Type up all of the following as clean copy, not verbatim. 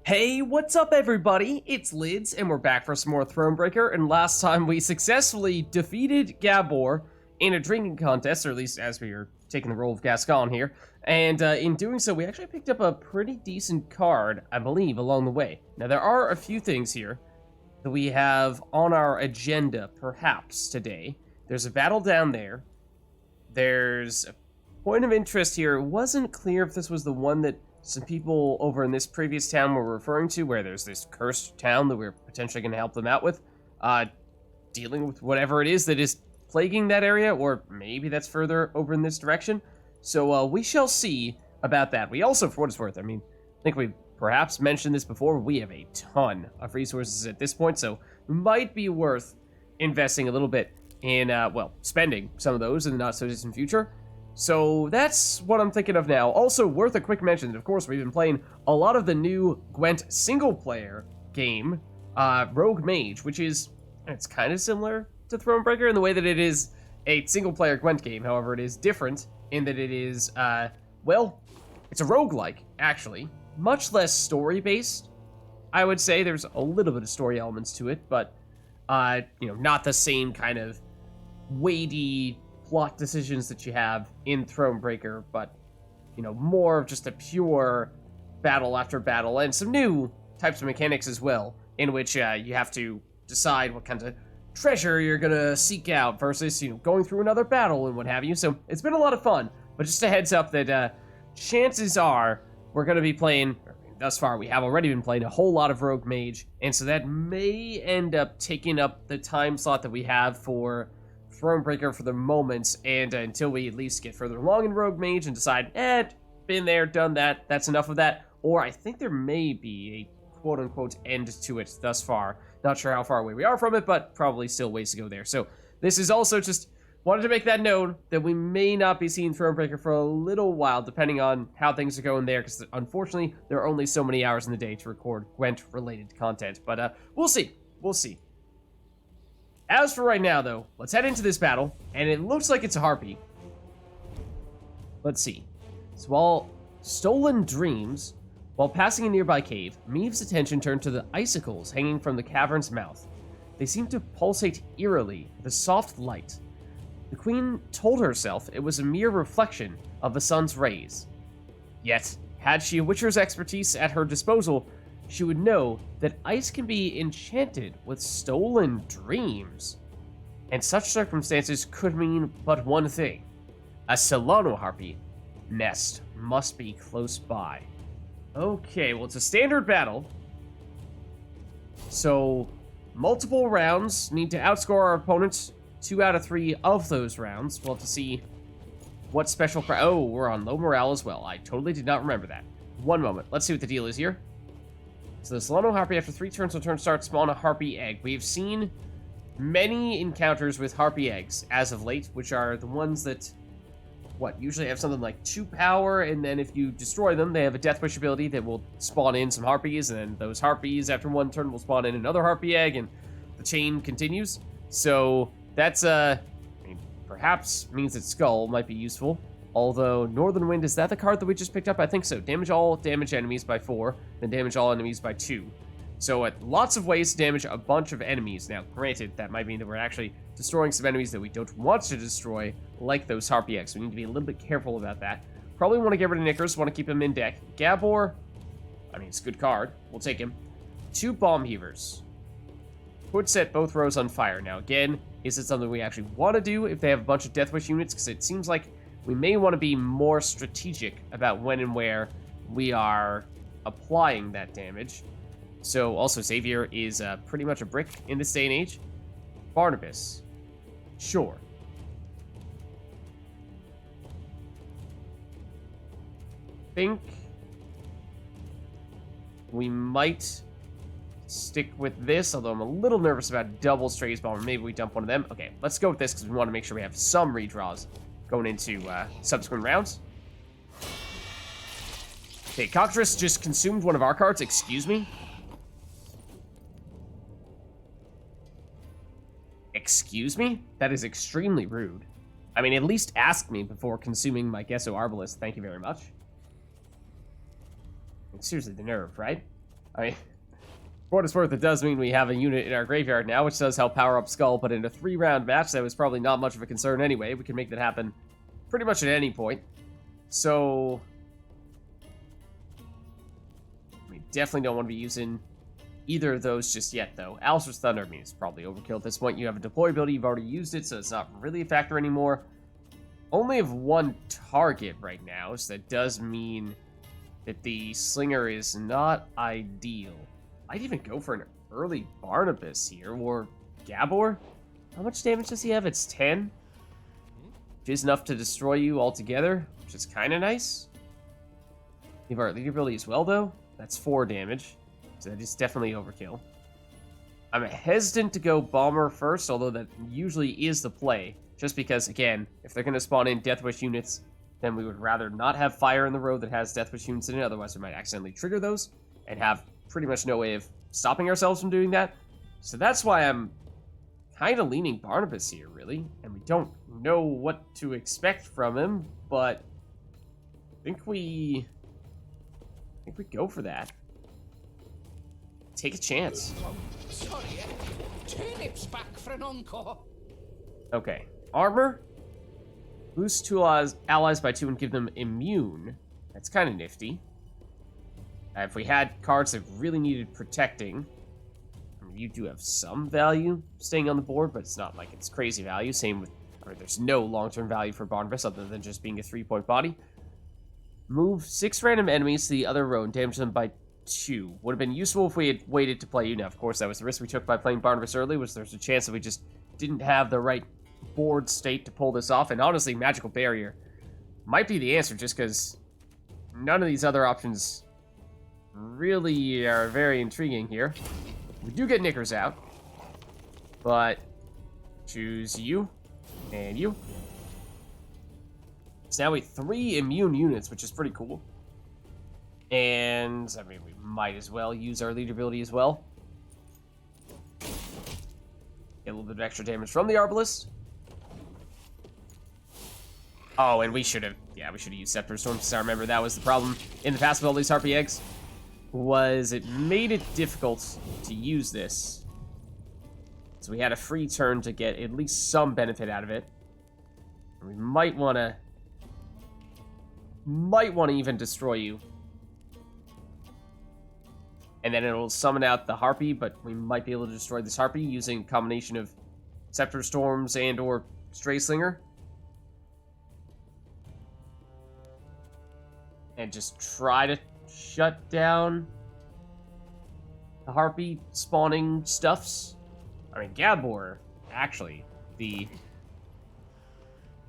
Hey, what's up everybody? It's Lyds, and we're back for some more Thronebreaker, and last time we successfully defeated Gabor in a drinking contest, or at least as we were taking the role of Gascon here, and in doing so we actually picked up a pretty decent card, I believe, along the way. Now there are a few things here that we have on our agenda, perhaps, today. There's a battle down there. There's a point of interest here. It wasn't clear if this was the one that some people over in this previous town were referring to, where there's this cursed town that we're potentially going to help them out with, dealing with whatever it is that is plaguing that area, or maybe that's further over in this direction. So we shall see about that. We also, for what it's worth, I think we perhaps mentioned this before, but we have a ton of resources at this point, so it might be worth investing a little bit in, spending some of those in the not-so-distant future. So that's what I'm thinking of now. Also, worth a quick mention, of course, we've been playing a lot of the new Gwent single-player game, Rogue Mage, which is, it's kind of similar to Thronebreaker in the way that it is a single-player Gwent game. However, it is different in that it is, it's a roguelike, actually. Much less story-based, I would say. There's a little bit of story elements to it, but, not the same kind of weighty plot decisions that you have in Thronebreaker, but, more of just a pure battle after battle, and some new types of mechanics as well, in which you have to decide what kinds of treasure you're gonna seek out versus, going through another battle and what have you. So it's been a lot of fun, but just a heads up that chances are we're gonna be playing, thus far we have already been playing a whole lot of Rogue Mage, and so that may end up taking up the time slot that we have for Thronebreaker for the moment, and until we at least get further along in Rogue Mage and decide, been there, done that, that's enough of that. Or I think there may be a quote-unquote end to it thus far. Not sure how far away we are from it, but probably still ways to go there. So this is also just, wanted to make that known that we may not be seeing Thronebreaker for a little while, depending on how things are going there, because unfortunately, there are only so many hours in the day to record Gwent-related content. But we'll see. We'll see. As for right now, though, let's head into this battle, and it looks like it's a harpy. Let's see. So while stolen dreams, while passing a nearby cave, Meve's attention turned to the icicles hanging from the cavern's mouth. They seemed to pulsate eerily with a soft light. The queen told herself it was a mere reflection of the sun's rays. Yet, had she a witcher's expertise at her disposal, she would know that ice can be enchanted with stolen dreams. And such circumstances could mean but one thing. A Solano harpy nest must be close by. Okay, well, it's a standard battle. So, multiple rounds need to outscore our opponents 2 out of 3 of those rounds. We'll have to see what special... Oh, we're on low morale as well. I totally did not remember that. One moment. Let's see what the deal is here. So the Solano Harpy, after 3 turns until turn start, spawn a Harpy egg. We've seen many encounters with Harpy eggs as of late, which are the ones that, usually have something like 2 power, and then if you destroy them, they have a Death Wish ability that will spawn in some Harpies, and then those Harpies, after 1 turn, will spawn in another Harpy egg, and the chain continues. So that's, perhaps means that Skull might be useful. Although, Northern Wind, is that the card that we just picked up? I think so. Damage all damage enemies by 4, then damage all enemies by 2. So, lots of ways to damage a bunch of enemies. Now, granted, that might mean that we're actually destroying some enemies that we don't want to destroy, like those Harpy Eggs. We need to be a little bit careful about that. Probably want to get rid of Knickers, want to keep him in deck. Gabor, it's a good card. We'll take him. 2 Bomb Heavers. Would set both rows on fire. Now, again, is it something we actually want to do if they have a bunch of Death Wish units? Because it seems like we may want to be more strategic about when and where we are applying that damage. So, also, Xavier is pretty much a brick in this day and age. Barnabas. Sure. Think we might stick with this, although I'm a little nervous about double Strays Bomber. Maybe we dump one of them. Okay, let's go with this because we want to make sure we have some redraws going into subsequent rounds. Okay, Cockatrice just consumed one of our cards. Excuse me? Excuse me? That is extremely rude. At least ask me before consuming my Gesso Arbalest. Thank you very much. Seriously, the nerve, right? I mean, for what it's worth, it does mean we have a unit in our graveyard now, which does help power up Skull, but in a 3-round match, that was probably not much of a concern anyway. We can make that happen pretty much at any point. So, we definitely don't want to be using either of those just yet, though. Alistair's Thunder, I mean, it's probably overkill at this point. You have a deploy ability, you've already used it, so it's not really a factor anymore. Only have one target right now, so that does mean that the Slinger is not ideal. I'd even go for an early Barnabas here, or Gabor. How much damage does he have? It's 10. Which is enough to destroy you altogether, which is kind of nice. We have our leader ability as well, though. That's 4 damage, so that is definitely overkill. I'm hesitant to go Bomber first, although that usually is the play. Just because, again, if they're going to spawn in Death Wish units, then we would rather not have Fire in the road that has Death Wish units in it, otherwise we might accidentally trigger those, and have pretty much no way of stopping ourselves from doing that. So that's why I'm kind of leaning Barnabas here, really. And we don't know what to expect from him, but I think we go for that. Take a chance. Sorry, turnips back for an encore. Okay. Armor. Boost 2 allies by 2 and give them immune. That's kind of nifty. If we had cards that really needed protecting, I mean, you do have some value staying on the board, but it's not like it's crazy value. Same with, or there's no long-term value for Barnabas other than just being a 3-point body. Move 6 random enemies to the other row and damage them by 2. Would have been useful if we had waited to play you. Now, of course, that was the risk we took by playing Barnabas early, was there's a chance that we just didn't have the right board state to pull this off. And honestly, Magical Barrier might be the answer, just because none of these other options really are very intriguing here. We do get Knickers out, but choose you and you. So now we have 3 immune units, which is pretty cool. And I mean, we might as well use our leader ability as well. Get a little bit of extra damage from the Arbalist. Oh, and we should have used Scepter Storm, because I remember that was the problem in the past with all these Harpy Eggs, was it made it difficult to use this. So we had a free turn to get at least some benefit out of it. And we might want to even destroy you. And then it'll summon out the Harpy, but we might be able to destroy this Harpy using a combination of Scepter Storms and or Stray Slinger. And just try to shut down the Harpy spawning stuffs. I mean, Gabor, actually, the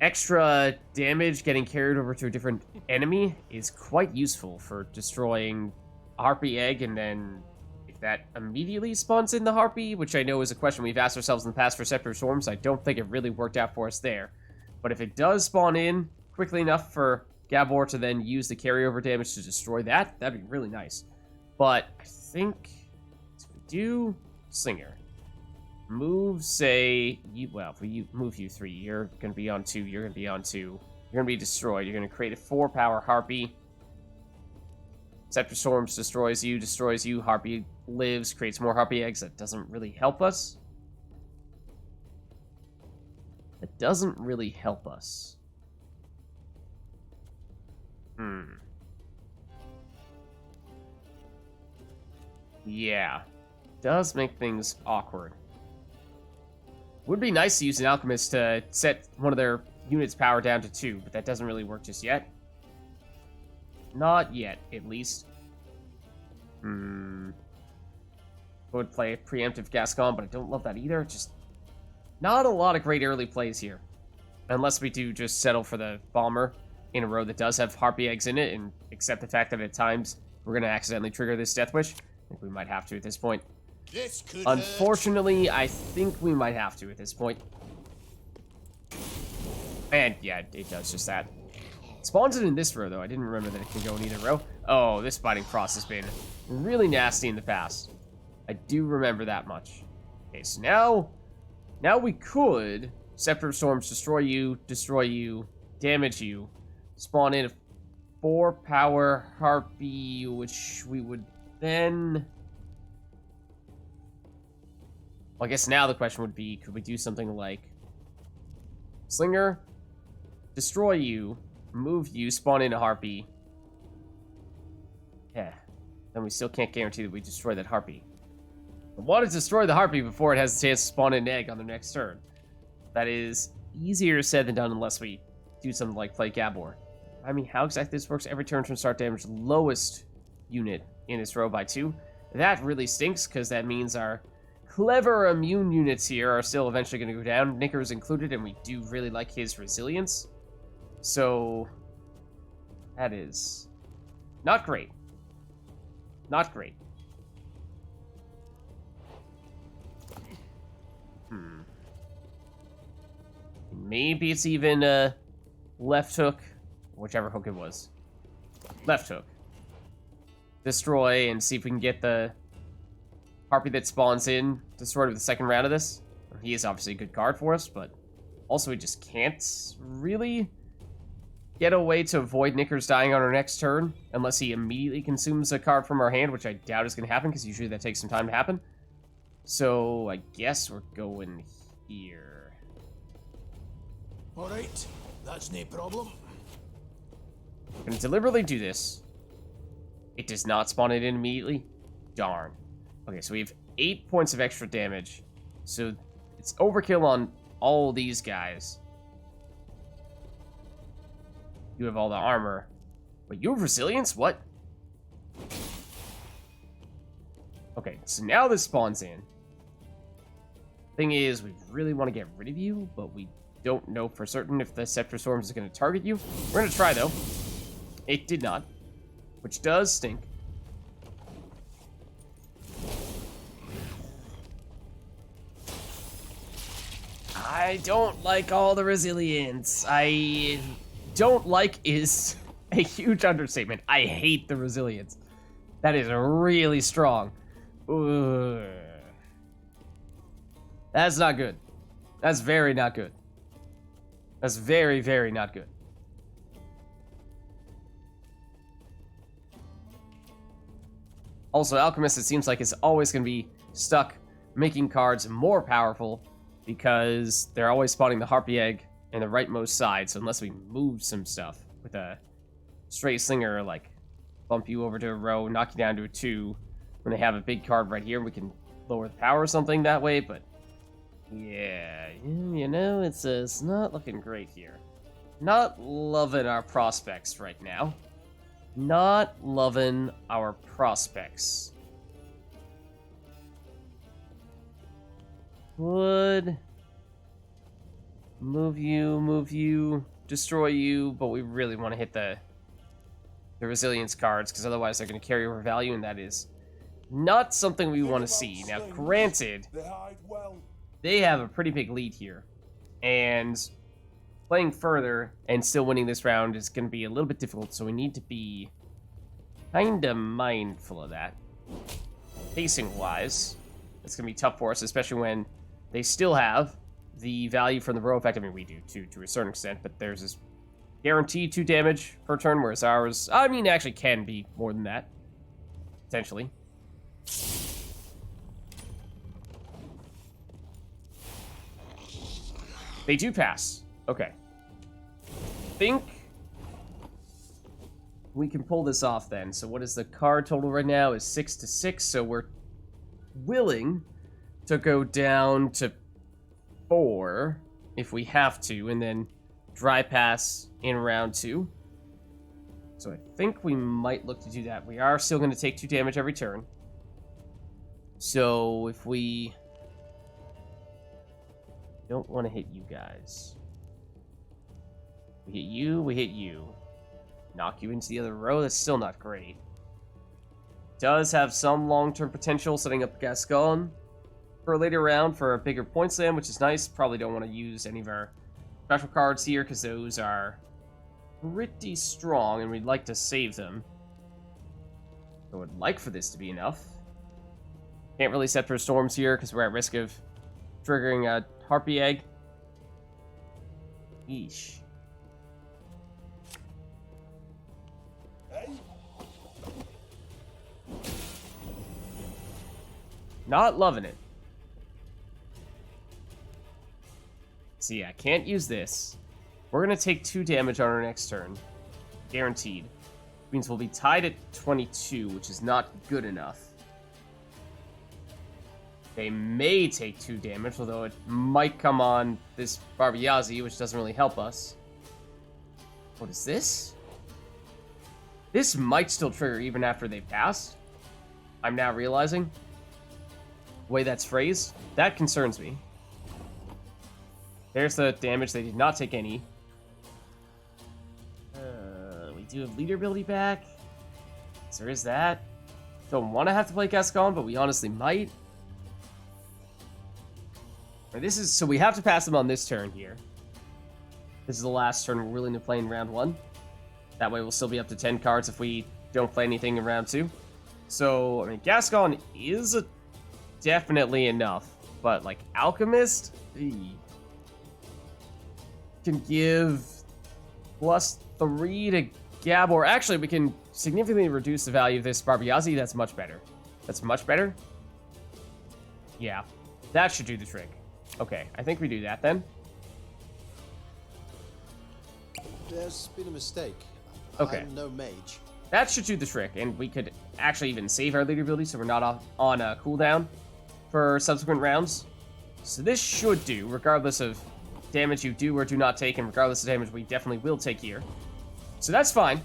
extra damage getting carried over to a different enemy is quite useful for destroying a Harpy egg, and then if that immediately spawns in the Harpy, which I know is a question we've asked ourselves in the past for Scepter Storms, I don't think it really worked out for us there. But if it does spawn in quickly enough for Gabor to then use the carryover damage to destroy that, that'd be really nice. But I think if we do Slinger, move, say, if we move you 3, you're going to be on 2, you're going to be on 2, you're going to be destroyed, you're going to create a 4-power Harpy. Scepter Storms destroys you, Harpy lives, creates more Harpy eggs. That doesn't really help us. That doesn't really help us. Yeah. Does make things awkward. Would be nice to use an Alchemist to set one of their units' power down to 2, but that doesn't really work just yet. Not yet, at least. Would play a preemptive Gascon, but I don't love that either. Just not a lot of great early plays here. Unless we do just settle for the Bomber in a row that does have Harpy Eggs in it, and accept the fact that at times we're going to accidentally trigger this Death Wish. I think we might have to at this point. This could Unfortunately, I think we might have to at this point. And yeah, it does just that. Spawns it in this row, though. I didn't remember that it can go in either row. Oh, this Biting Frost has been really nasty in the past. I do remember that much. Okay, so now we could Scepter of Storms destroy you, damage you, spawn in a 4-power Harpy, which we would then... Well, I guess now the question would be, could we do something like... Slinger, destroy you, move you, spawn in a harpy. Yeah. Then we still can't guarantee that we destroy that harpy. I want to destroy the harpy before it has a chance to spawn an egg on the next turn. That is easier said than done unless we do something like play Gabor. I mean, how exactly this works, every turn from start damage, lowest unit in this row by 2. That really stinks, because that means our clever immune units here are still eventually going to go down. Knicker's included, and we do really like his resilience. So, that is not great. Not great. Maybe it's even left hook, whichever hook it was. Left hook. Destroy and see if we can get the harpy that spawns in destroyed with the second round of this. He is obviously a good card for us, but also we just can't really get a way to avoid Knickers dying on our next turn unless he immediately consumes a card from our hand, which I doubt is going to happen because usually that takes some time to happen. So I guess we're going here. Alright, that's no problem. I'm going to deliberately do this. It does not spawn it in immediately. Darn. Okay, so we have 8 points of extra damage. So it's overkill on all these guys. You have all the armor. Wait, you have resilience? What? Okay, so now this spawns in. Thing is, we really want to get rid of you, but we don't know for certain if the Scepter Storms is going to target you. We're going to try, though. It did not, which does stink. I don't like all the resilience. I don't like is a huge understatement. I hate the resilience. That is really strong. Ugh. That's not good. That's very not good. That's very, very not good. Also, Alchemist, it seems like, is always going to be stuck making cards more powerful because they're always spawning the Harpy Egg in the rightmost side. So unless we move some stuff with a straight Slinger, like bump you over to a row, knock you down to a 2, when they have a big card right here, we can lower the power or something that way, but yeah, you know, it's not looking great here. Not loving our prospects right now. Not loving our prospects. Would move you, destroy you, but we really want to hit the resilience cards, because otherwise they're going to carry over value, and that is not something we want to see. Now, granted, they have a pretty big lead here, and playing further and still winning this round is going to be a little bit difficult, so we need to be kind of mindful of that. Pacing-wise, it's going to be tough for us, especially when they still have the value from the row effect. I mean, we do, too, to a certain extent, but there's this guaranteed 2 damage per turn, whereas ours, I mean, actually can be more than that, potentially. They do pass. Okay. Think we can pull this off then. So what is the card total right now? Is 6 to 6. So we're willing to go down to 4 if we have to, and then dry pass in round 2. So I think we might look to do that. We are still going to take 2 damage every turn. So if we don't want to hit you guys. We hit you, we hit you. Knock you into the other row, that's still not great. Does have some long-term potential, setting up Gascon for a later round for a bigger point slam, which is nice. Probably don't want to use any of our special cards here, because those are pretty strong, and we'd like to save them. I would like for this to be enough. Can't really set for storms here, because we're at risk of triggering a Harpy Egg. Yeesh. Not loving it. So yeah, can't use this. We're going to take 2 damage on our next turn. Guaranteed. Means we'll be tied at 22, which is not good enough. They may take 2 damage, although it might come on this Barbiazzi, which doesn't really help us. What is this? This might still trigger even after they've passed. I'm now realizing. The way that's phrased, that concerns me. There's the damage. They did not take any. We do have leader ability back. So there is that. Don't want to have to play Gascon, but we honestly might. This is so we have to pass them on this turn here. This is the last turn we're willing to play in round 1. That way we'll still be up to 10 cards if we don't play anything in round 2. So, I mean, Gascon is definitely enough. But, like, Alchemist can give +3 to Gabor. Actually, we can significantly reduce the value of this Barbiazzi. That's much better. That's much better. Yeah, that should do the trick. Okay, I think we do that then. There's been a mistake. Okay. I'm no mage. That should do the trick, and we could actually even save our leader ability so we're not on a cooldown for subsequent rounds. So this should do, regardless of damage you do or do not take, and regardless of damage we definitely will take here. So that's fine.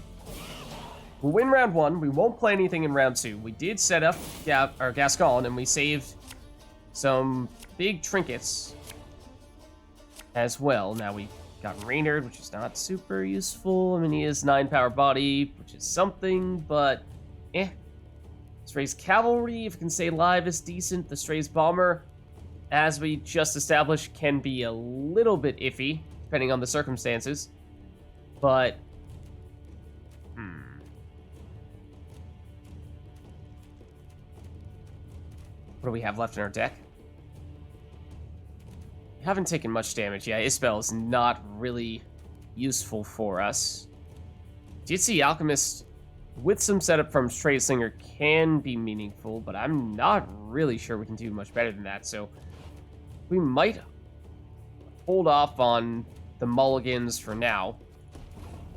We'll win round 1. We won't play anything in round 2. We did set up Gascon, and we saved some big trinkets as well. Now we got Reynard, which is not super useful. I mean, he is 9 power body, which is something, but Stray's cavalry, if it can stay alive, is decent. The Stray's bomber, as we just established, can be a little bit iffy, depending on the circumstances. But, what do we have left in our deck? We haven't taken much damage. Yeah, Isbel is not really useful for us. Did see Alchemist with some setup from Stray Slinger can be meaningful, but I'm not really sure we can do much better than that, so we might hold off on the mulligans for now,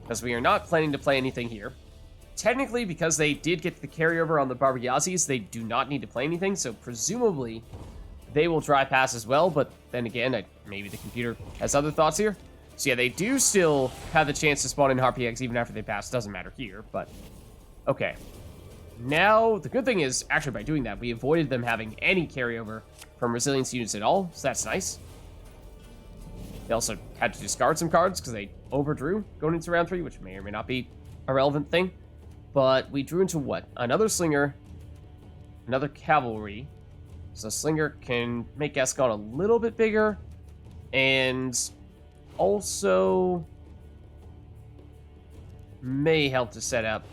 because we are not planning to play anything here. Technically, because they did get the carryover on the Barbiazzis, they do not need to play anything, so presumably they will dry pass as well, but then again, maybe the computer has other thoughts here. So yeah, they do still have the chance to spawn in Harpy Eggs even after they pass. Doesn't matter here, but okay. Now, the good thing is, actually by doing that, we avoided them having any carryover from resilience units at all, so that's nice. They also had to discard some cards because they overdrew going into round 3, which may or may not be a relevant thing. But we drew into what? Another Slinger, another Cavalry. So Slinger can make Gascon a little bit bigger, and also may help to set up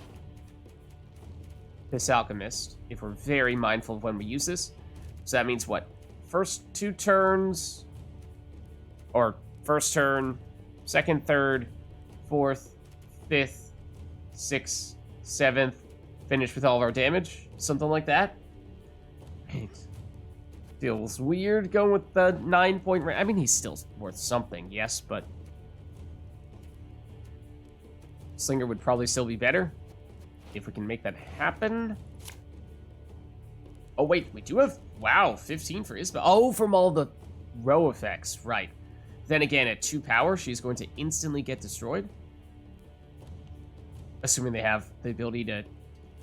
this Alchemist, if we're very mindful of when we use this. So that means what? First 2 turns, or first turn, second, third, fourth, fifth, sixth, 7th, finish with all of our damage, something like that. Feels weird going with the 9-point range. I mean, he's still worth something, yes, but Slinger would probably still be better if we can make that happen. Oh, wait, we do have, wow, 15 for Isabel. Oh, from all the row effects, right. Then again, at 2 power, she's going to instantly get destroyed. Assuming they have the ability to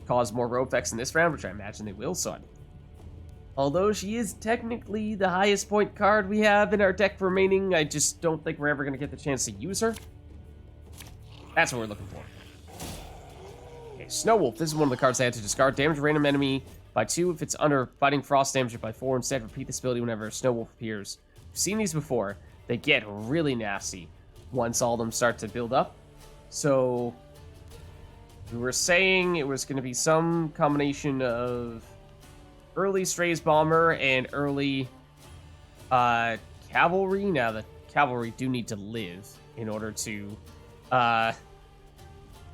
cause more row effects in this round, which I imagine they will, so although she is technically the highest point card we have in our deck remaining, I just don't think we're ever going to get the chance to use her. That's what we're looking for. Okay, Snow Wolf. This is one of the cards I had to discard. Damage a random enemy by 2 if it's under fighting frost. Damage it by 4 instead. Repeat this ability whenever a Snow Wolf appears. We've seen these before. They get really nasty once all of them start to build up. So we were saying it was going to be some combination of early Stray's Bomber and early Cavalry. Now, the Cavalry do need to live in order to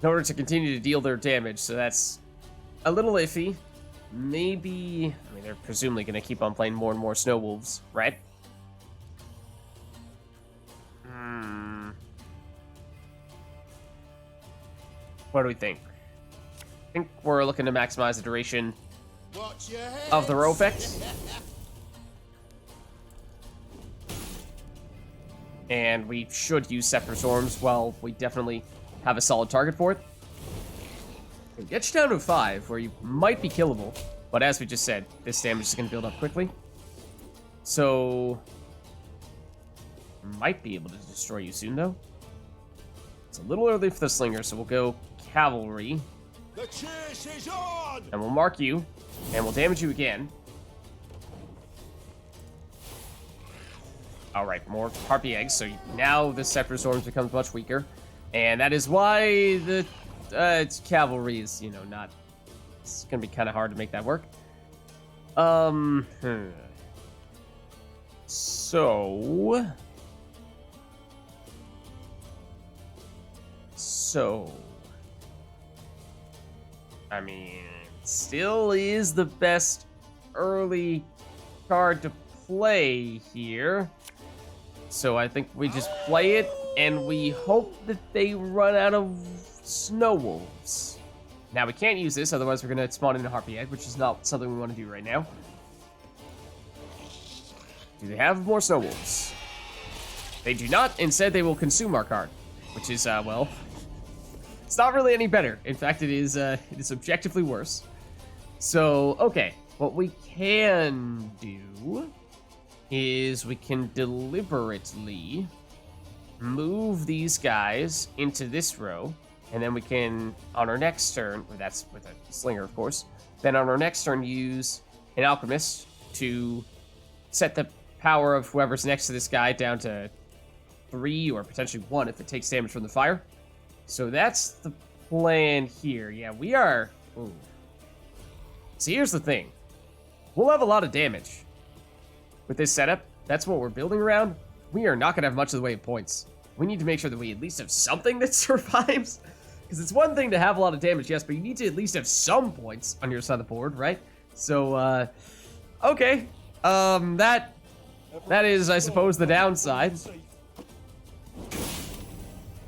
continue to deal their damage, so that's a little iffy. maybe... I mean, they're presumably going to keep on playing more and more Snow Wolves, right? What do we think? I think we're looking to maximize the duration of the row effect. And we should use Scepter Storms. Well, we definitely have a solid target for it. It gets you down to 5, where you might be killable. But as we just said, this damage is going to build up quickly. So... might be able to destroy you soon, though. It's a little early for the Slinger, so we'll go Cavalry. The chase is on! And we'll mark you, and we'll damage you again. Alright, more Harpy Eggs, so now the Scepter Storms becomes much weaker. And that is why the Cavalry is, you know, not... It's gonna be kind of hard to make that work. So... I mean, still is the best early card to play here. So I think we just play it, and we hope that they run out of Snow Wolves. Now, we can't use this, otherwise we're going to spawn in a Harpy Egg, which is not something we want to do right now. Do they have more Snow Wolves? They do not. Instead, they will consume our card, which is, well... It's not really any better. In fact, it is objectively worse. So, okay. What we can do is we can deliberately move these guys into this row, and then we can, on our next turn, well, that's with a Slinger, of course, then on our next turn use an Alchemist to set the power of whoever's next to this guy down to 3 or potentially 1 if it takes damage from the fire. So that's the plan here. Yeah, we are... Ooh. So here's the thing. We'll have a lot of damage with this setup. That's what we're building around. We are not going to have much of the way of points. We need to make sure that we at least have something that survives. Because it's one thing to have a lot of damage, yes, but you need to at least have some points on your side of the board, right? So, okay. That is, I suppose, the downside.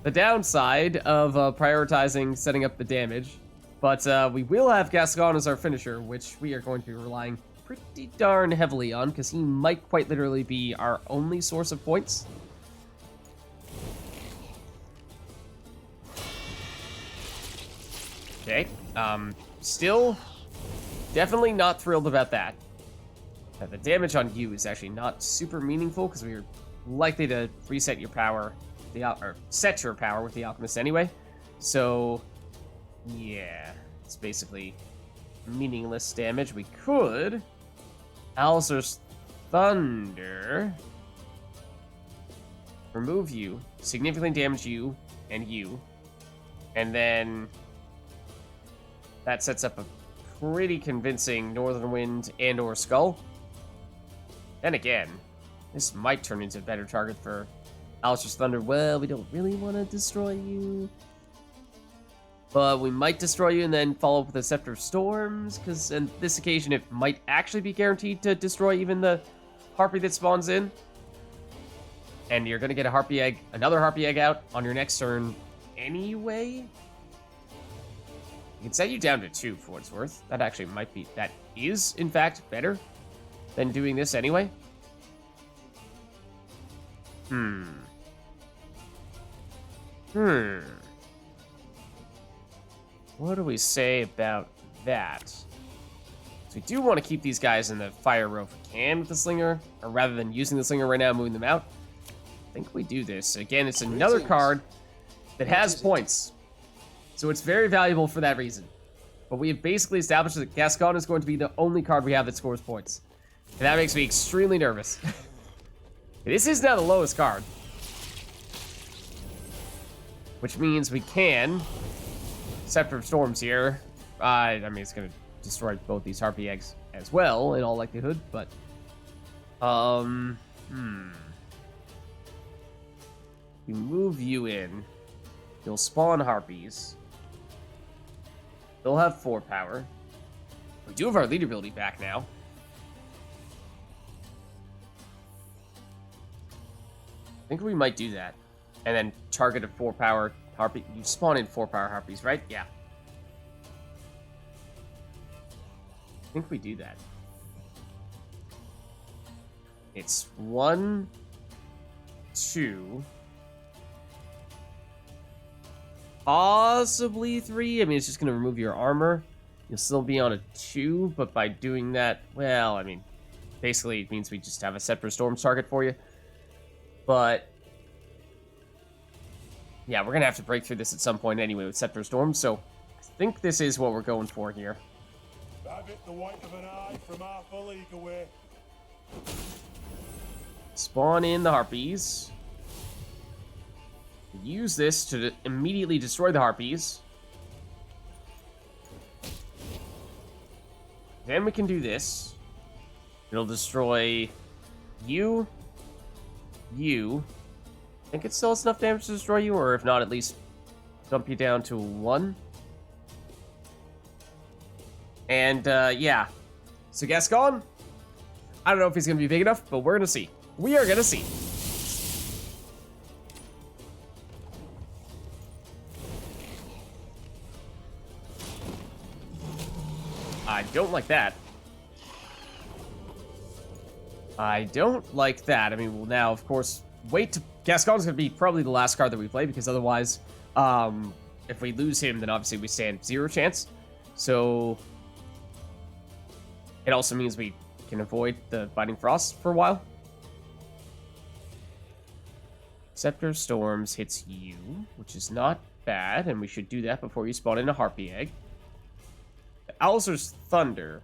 The downside of prioritizing setting up the damage. But we will have Gascon as our finisher, which we are going to be relying pretty darn heavily on, because he might quite literally be our only source of points. Okay, still definitely not thrilled about that. The damage on you is actually not super meaningful, because we are likely to reset your power, or set your power with the Alchemist anyway. So, yeah, it's basically meaningless damage. We could Alistair's Thunder, remove you, significantly damage you, and then that sets up a pretty convincing Northern Wind and or Skull. Then again, this might turn into a better target for Alistair's Thunder. Well, we don't really want to destroy you, but we might destroy you and then follow up with a Scepter of Storms, because on this occasion it might actually be guaranteed to destroy even the Harpy that spawns in. And you're going to get a Harpy Egg, another Harpy Egg out on your next turn anyway. You can set you down to 2 for what it's worth. That actually might be, that is in fact better than doing this anyway. What do we say about that? So we do want to keep these guys in the fire row if we can with the Slinger, or rather than using the Slinger right now, moving them out. I think we do this. Again, it's another card that has points, so it's very valuable for that reason. But we have basically established that Gascon is going to be the only card we have that scores points. And that makes me extremely nervous. This is now the lowest card, which means we can Scepter of Storms here. I mean, it's going to destroy both these Harpy Eggs as well, in all likelihood, but... You move you in. You'll spawn Harpies. They'll have 4 power. We do have our lead ability back now. I think we might do that. And then target a 4-power harpy. You spawn in 4-power harpies, right? Yeah. I think we do that. It's 1, 2, possibly 3. I mean, it's just going to remove your armor. You'll still be on a 2, but by doing that, well, I mean, basically it means we just have a Scepter Storms target for you. But yeah, we're going to have to break through this at some point anyway with Scepter Storms, so I think this is what we're going for here. Have it the white of an eye from half a league away. Spawn in the Harpies. Use this to immediately destroy the Harpies. Then we can do this. It'll destroy you. I think it still has enough damage to destroy you, or if not, at least dump you down to 1. And, yeah. So Gascon, I don't know if he's going to be big enough, but we're going to see. We are going to see. I don't like that. I don't like that. I mean, we'll now, of course, wait to... Gascon's going to be probably the last card that we play, because otherwise, if we lose him, then obviously we stand 0 chance. So, it also means we can avoid the Biting Frost for a while. Scepter Storms hits you, which is not bad, and we should do that before you spawn in a Harpy Egg. The Owlser's Thunder.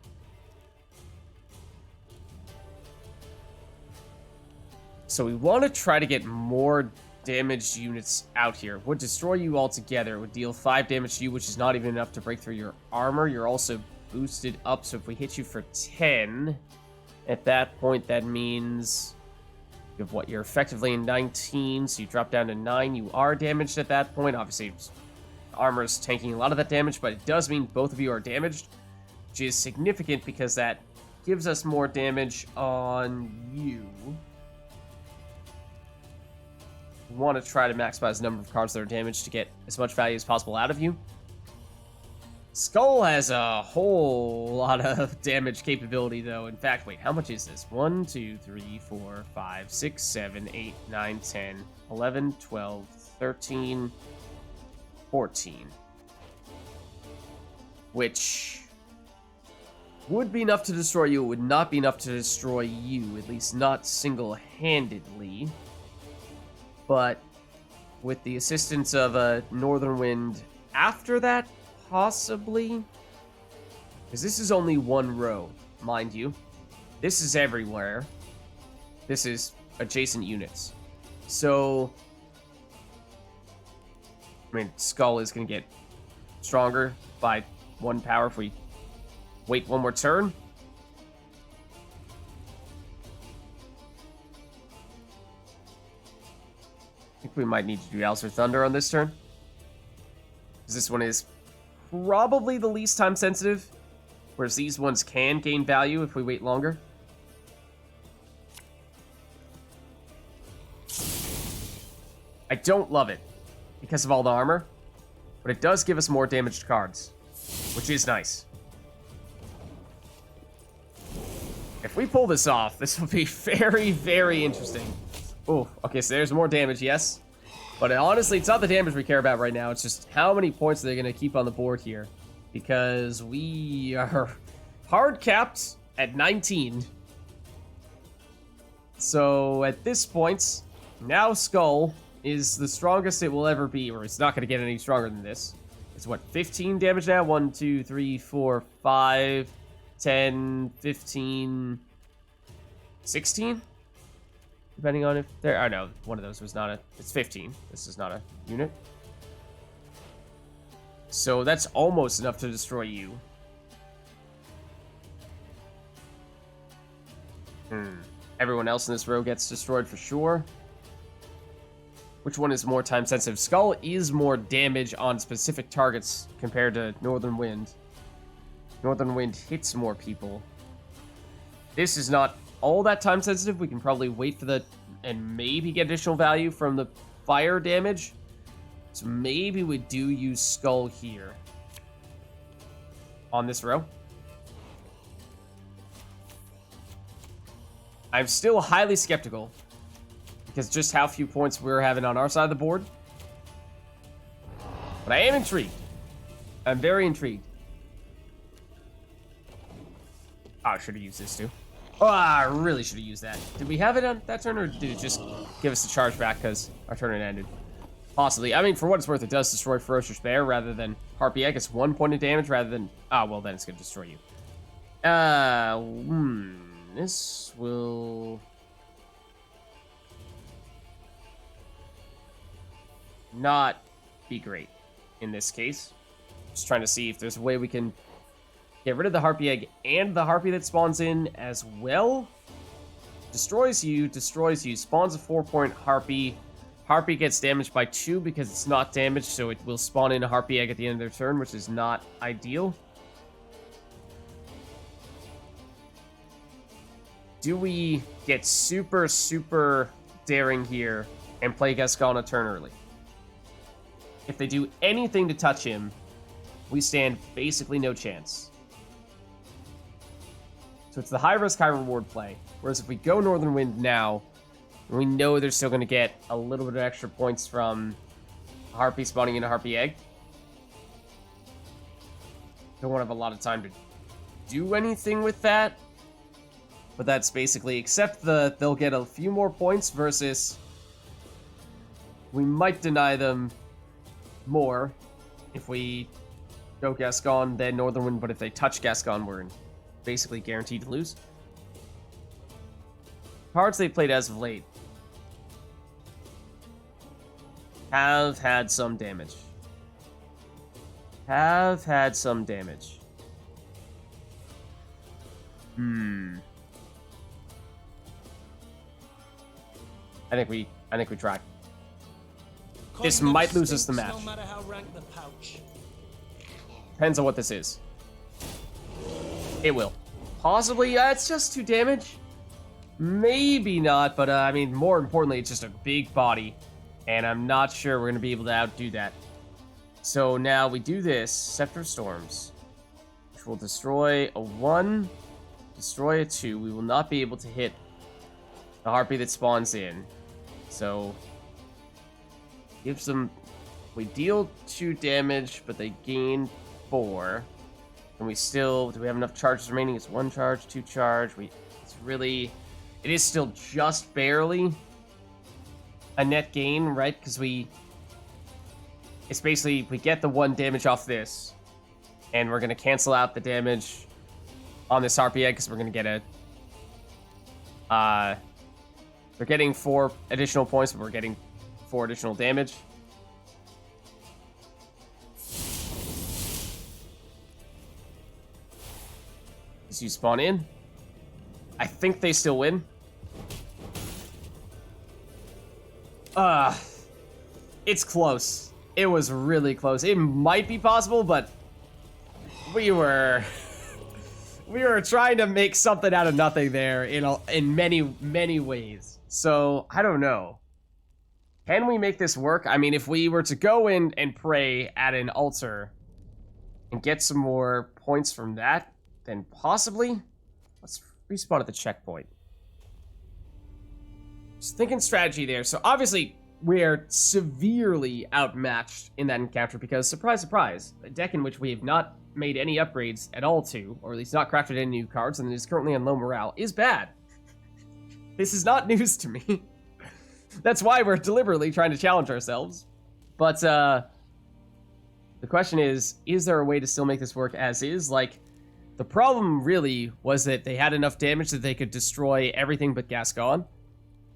So we want to try to get more damaged units out here. Would destroy you altogether. It would deal 5 damage to you, which is not even enough to break through your armor. You're also boosted up, so if we hit you for 10, at that point, that means... You have what? You're effectively in 19, so you drop down to 9. You are damaged at that point. Obviously, armor's tanking a lot of that damage, but it does mean both of you are damaged, which is significant because that gives us more damage on you. We want to try to maximize the number of cards that are damaged to get as much value as possible out of you. Skull has a whole lot of damage capability, though. In fact, wait, how much is this? 1, 2, 3, 4, 5, 6, 7, 8, 9, 10, 11, 12, 13, 14. Which would be enough to destroy you. It would not be enough to destroy you, at least not single-handedly. But with the assistance of a Northern Wind after that, possibly, because this is only 1 row, mind you. This is everywhere. This is adjacent units. So, I mean, Skull is going to get stronger by 1 power if we wait 1 more turn. I think we might need to do Owlser Thunder on this turn, because this one is probably the least time sensitive, whereas these ones can gain value if we wait longer. I don't love it because of all the armor, but it does give us more damaged cards, which is nice. If we pull this off, this will be very, very interesting. Oh, okay, so there's more damage, yes. But honestly, it's not the damage we care about right now. It's just how many points are they going to keep on the board here. Because we are hard capped at 19. So at this point, now Skull is the strongest it will ever be. Or it's not going to get any stronger than this. It's what, 15 damage now? 1, 2, 3, 4, 5, 10, 15, 16? Depending on if there... Oh, no. One of those was not a... It's 15. This is not a unit. So that's almost enough to destroy you. Everyone else in this row gets destroyed for sure. Which one is more time sensitive? Skull is more damage on specific targets compared to Northern Wind. Northern Wind hits more people. This is not all that time sensitive. We can probably wait for the... and maybe get additional value from the fire damage. So maybe we do use Skull here. On this row. I'm still highly skeptical. Because just how few points we're having on our side of the board. But I am intrigued. I'm very intrigued. Oh, I should have used this too. Oh, I really should have used that. Did we have it on that turn, or did it just give us the charge back because our turn had ended? Possibly. I mean, for what it's worth, it does destroy Ferocious Bear rather than Harpy Egg. It's 1 point of damage rather than... Ah, well, then it's going to destroy you. This will... not be great in this case. Just trying to see if there's a way we can get rid of the Harpy Egg and the Harpy that spawns in as well. Destroys you, spawns a 4-point Harpy. Harpy gets damaged by 2 because it's not damaged, so it will spawn in a Harpy Egg at the end of their turn, which is not ideal. Do we get super, super daring here and play Gascon a turn early? If they do anything to touch him, we stand basically no chance. So it's the high risk, high reward play. Whereas if we go Northern Wind now, we know they're still going to get a little bit of extra points from Harpy spawning in a Harpy Egg. Don't want to have a lot of time to do anything with that. But that's basically, except they'll get a few more points versus we might deny them more if we go Gascon, then Northern Wind, but if they touch Gascon, we're basically guaranteed to lose. Cards they've played as of late have had some damage. I think we try. This might lose us the match. No matter how rank the pouch. Depends on what this is. It will. Possibly, it's just 2 damage. Maybe not, but I mean, more importantly, it's just a big body. And I'm not sure we're going to be able to outdo that. So now we do this, Scepter of Storms, which will destroy a 1, destroy a 2. We will not be able to hit the Harpy that spawns in. So, gives them... We deal 2 damage, but they gain 4. And we still... Do we have enough charges remaining? It's 1 charge, 2 charge. It's really... It is still just barely a net gain, right? Because it's basically, we get the 1 damage off this, and we're going to cancel out the damage on this Harpy Egg, because we're going to get a... We're getting 4 additional points, but we're getting 4 additional damage. As you spawn in. I think they still win. It's close. It was really close. It might be possible, but we were trying to make something out of nothing there in many, many ways. So, I don't know. Can we make this work? I mean, if we were to go in and pray at an altar and get some more points from that, then possibly. Let's respawn at the checkpoint. Just thinking strategy there. So obviously, we're severely outmatched in that encounter because, surprise, surprise, a deck in which we have not made any upgrades at all to, or at least not crafted any new cards, and is currently on low morale, is bad. This is not news to me. That's why we're deliberately trying to challenge ourselves. But, the question is there a way to still make this work as is? Like, the problem really was that they had enough damage that they could destroy everything but Gascon.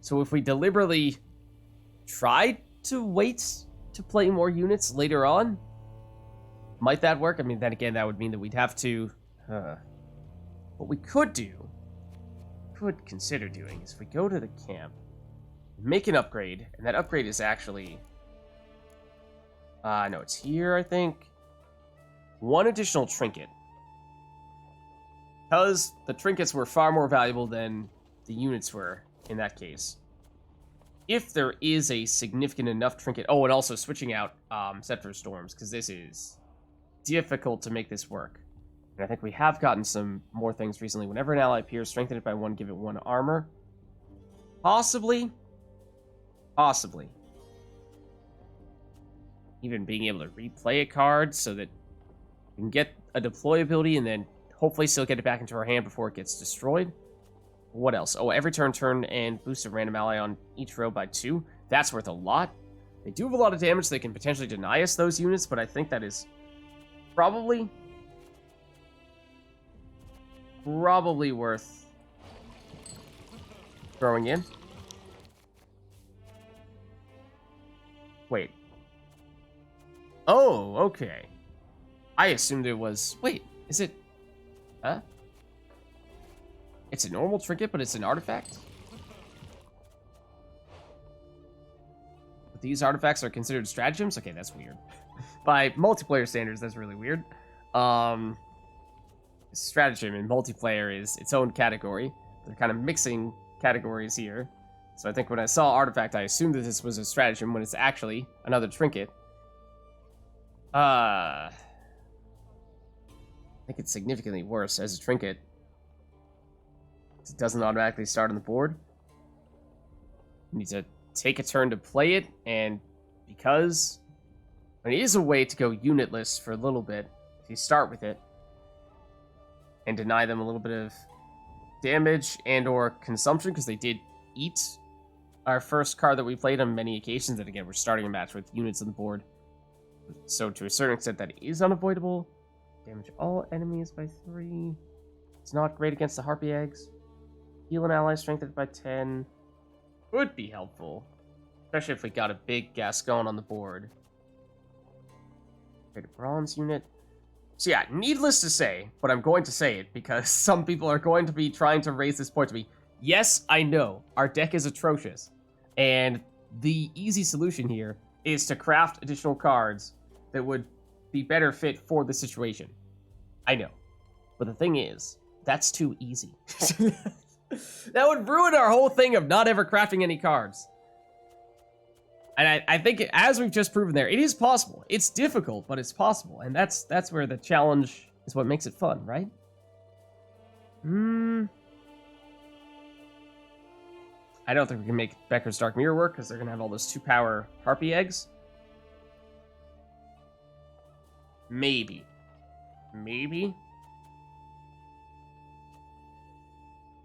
So if we deliberately tried to wait to play more units later on, might that work? I mean, then again, that would mean that we'd have to... What we could consider doing is if we go to the camp, make an upgrade, and that upgrade is actually... no, it's here, I think. 1 additional trinket. because the trinkets were far more valuable than the units were in that case. If there is a significant enough trinket... Oh, and also switching out Scepter Storms, because this is difficult to make this work. And I think we have gotten some more things recently. Whenever an ally appears, strengthen it by 1, give it 1 armor. Possibly. Possibly. Even being able to replay a card so that we can get a deploy ability and then hopefully still get it back into our hand before it gets destroyed. What else? Oh, every turn and boost a random ally on each row by 2. That's worth a lot. They do have a lot of damage. They can potentially deny us those units, but I think that is probably worth throwing in. Wait. Oh, okay. I assumed it was... Wait, is it... Huh? It's a normal trinket, but it's an artifact? But these artifacts are considered stratagems? Okay, that's weird. By multiplayer standards, that's really weird. Stratagem in multiplayer is its own category. They're kind of mixing categories here. So I think when I saw artifact, I assumed that this was a stratagem when it's actually another trinket. I think it's significantly worse as a trinket. It doesn't automatically start on the board. You need to take a turn to play it, and because it is a way to go unitless for a little bit, if you start with it, and deny them a little bit of damage and or consumption, because they did eat our first card that we played on many occasions, and again, we're starting a match with units on the board. So to a certain extent, that is unavoidable. Damage all enemies by 3. It's not great against the Harpy Eggs. Heal an ally strengthened by 10. Would be helpful. Especially if we got a big Gascon on the board. Create a bronze unit. So yeah, needless to say, but I'm going to say it because some people are going to be trying to raise this point to me. Yes, I know, our deck is atrocious. And the easy solution here is to craft additional cards that would be better fit for the situation. I know. But the thing is, that's too easy. That would ruin our whole thing of not ever crafting any cards. And I think, as we've just proven there, it is possible. It's difficult, but it's possible. And that's where the challenge is what makes it fun, right? I don't think we can make Becker's Dark Mirror work, because they're going to have all those 2-power Harpy Eggs. Maybe.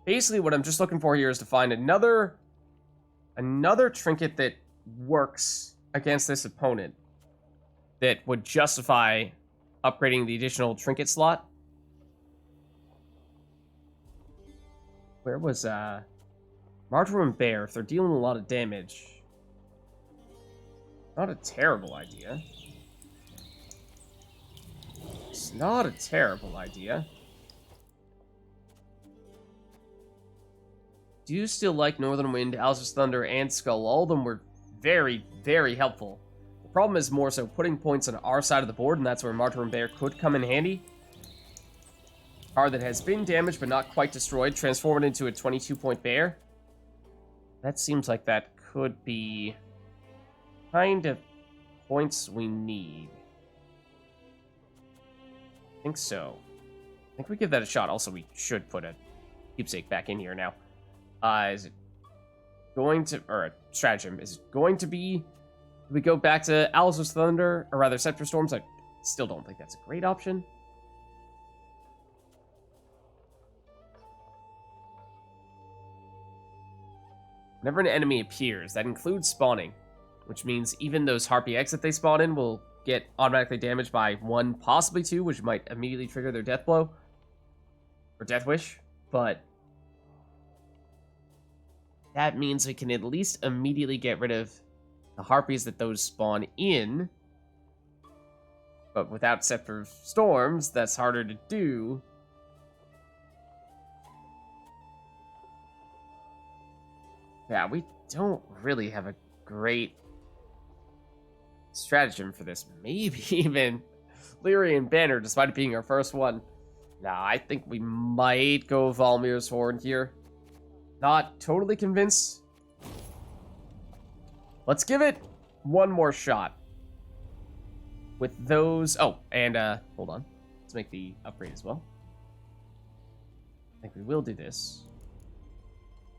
Basically, what I'm just looking for here is to find another trinket that works against this opponent that would justify upgrading the additional trinket slot. Where was Martyr and Bear? If they're dealing a lot of damage, not a terrible idea. It's not a terrible idea. Do you still like Northern Wind, Alsa's Thunder, and Skull? All of them were very, very helpful. The problem is more so putting points on our side of the board, and that's where Martyr and Bear could come in handy. Card that has been damaged but not quite destroyed, transform it into a 22-point bear. That seems like that could be kind of points we need. I think so. I think we give that a shot. Also, we should put a keepsake back in here now. Is it going to, or a stratagem, is it going to be, we go back to Alsa's Thunder, or rather Scepter Storms? I still don't think that's a great option. Whenever an enemy appears, that includes spawning, which means even those Harpy Eggs that they spawn in will get automatically damaged by 1, possibly 2, which might immediately trigger their Death Blow, or Death Wish, but that means we can at least immediately get rid of the Harpies that those spawn in. But without Scepter of Storms, that's harder to do. Yeah, we don't really have a great stratagem for this. Maybe even Lyria and Banner, despite it being our first one. Nah, I think we might go Valmir's Horn here. Not totally convinced. Let's give it one more shot. With those... Oh, and, hold on. Let's make the upgrade as well. I think we will do this.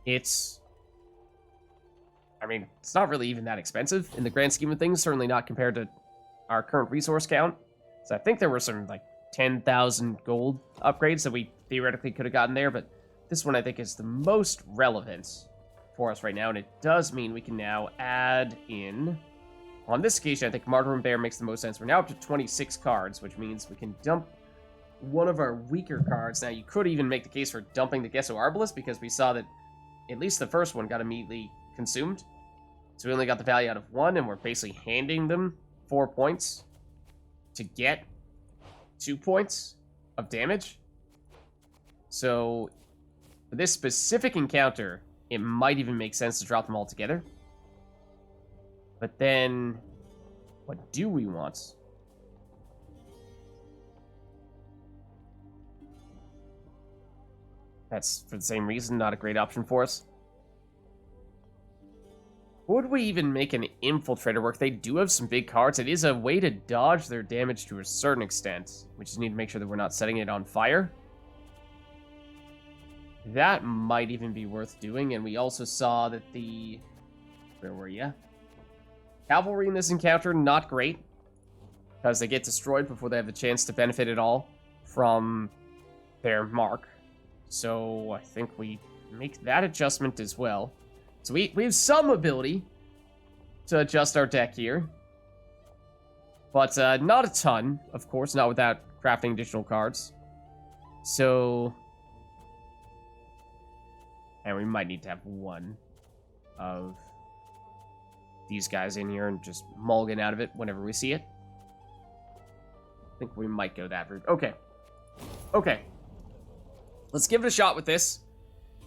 It's... I mean, it's not really even that expensive in the grand scheme of things. Certainly not compared to our current resource count. So I think there were some, like, 10,000 gold upgrades that we theoretically could have gotten there. But this one, I think, is the most relevant for us right now. And it does mean we can now add in... On this occasion, I think Martyr Bear makes the most sense. We're now up to 26 cards, which means we can dump one of our weaker cards. Now, you could even make the case for dumping the Gesso Arbalest, because we saw that at least the first one got immediately consumed. So we only got the value out of one, and we're basically handing them 4 points to get 2 points of damage. So, for this specific encounter, it might even make sense to drop them all together. But then, what do we want? That's, for the same reason, not a great option for us. Would we even make an Infiltrator work? They do have some big cards. It is a way to dodge their damage to a certain extent. We just need to make sure that we're not setting it on fire. That might even be worth doing, and we also saw that the... Where were you? Cavalry in this encounter, not great, because they get destroyed before they have the chance to benefit at all from their mark. So I think we make that adjustment as well. So we have some ability to adjust our deck here, but not a ton, of course, not without crafting additional cards. So, and we might need to have one of these guys in here and just mulligan out of it whenever we see it. I think we might go that route. Okay. Okay. Let's give it a shot with this.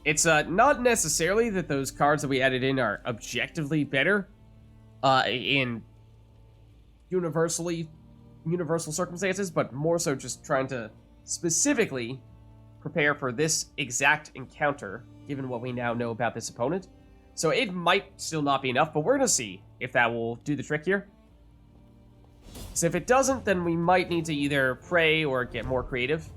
It's not necessarily that those cards that we added in are objectively better in universal circumstances, but more so just trying to specifically prepare for this exact encounter, given what we now know about this opponent. So it might still not be enough, but we're going to see if that will do the trick here. So if it doesn't, then we might need to either pray or get more creative.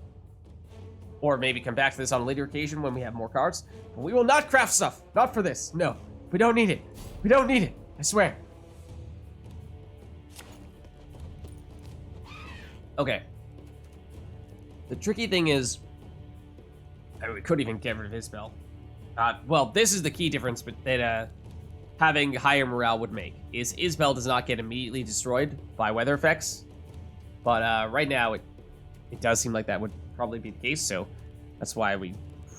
Or maybe come back to this on a later occasion when we have more cards. But we will not craft stuff. Not for this. No. We don't need it. We don't need it. I swear. Okay. The tricky thing is... I mean, we could even get rid of his spell. Well, this is the key difference that having higher morale would make. Is Isbell does not get immediately destroyed by weather effects. But right now, it does seem like that would probably be the case, so that's why we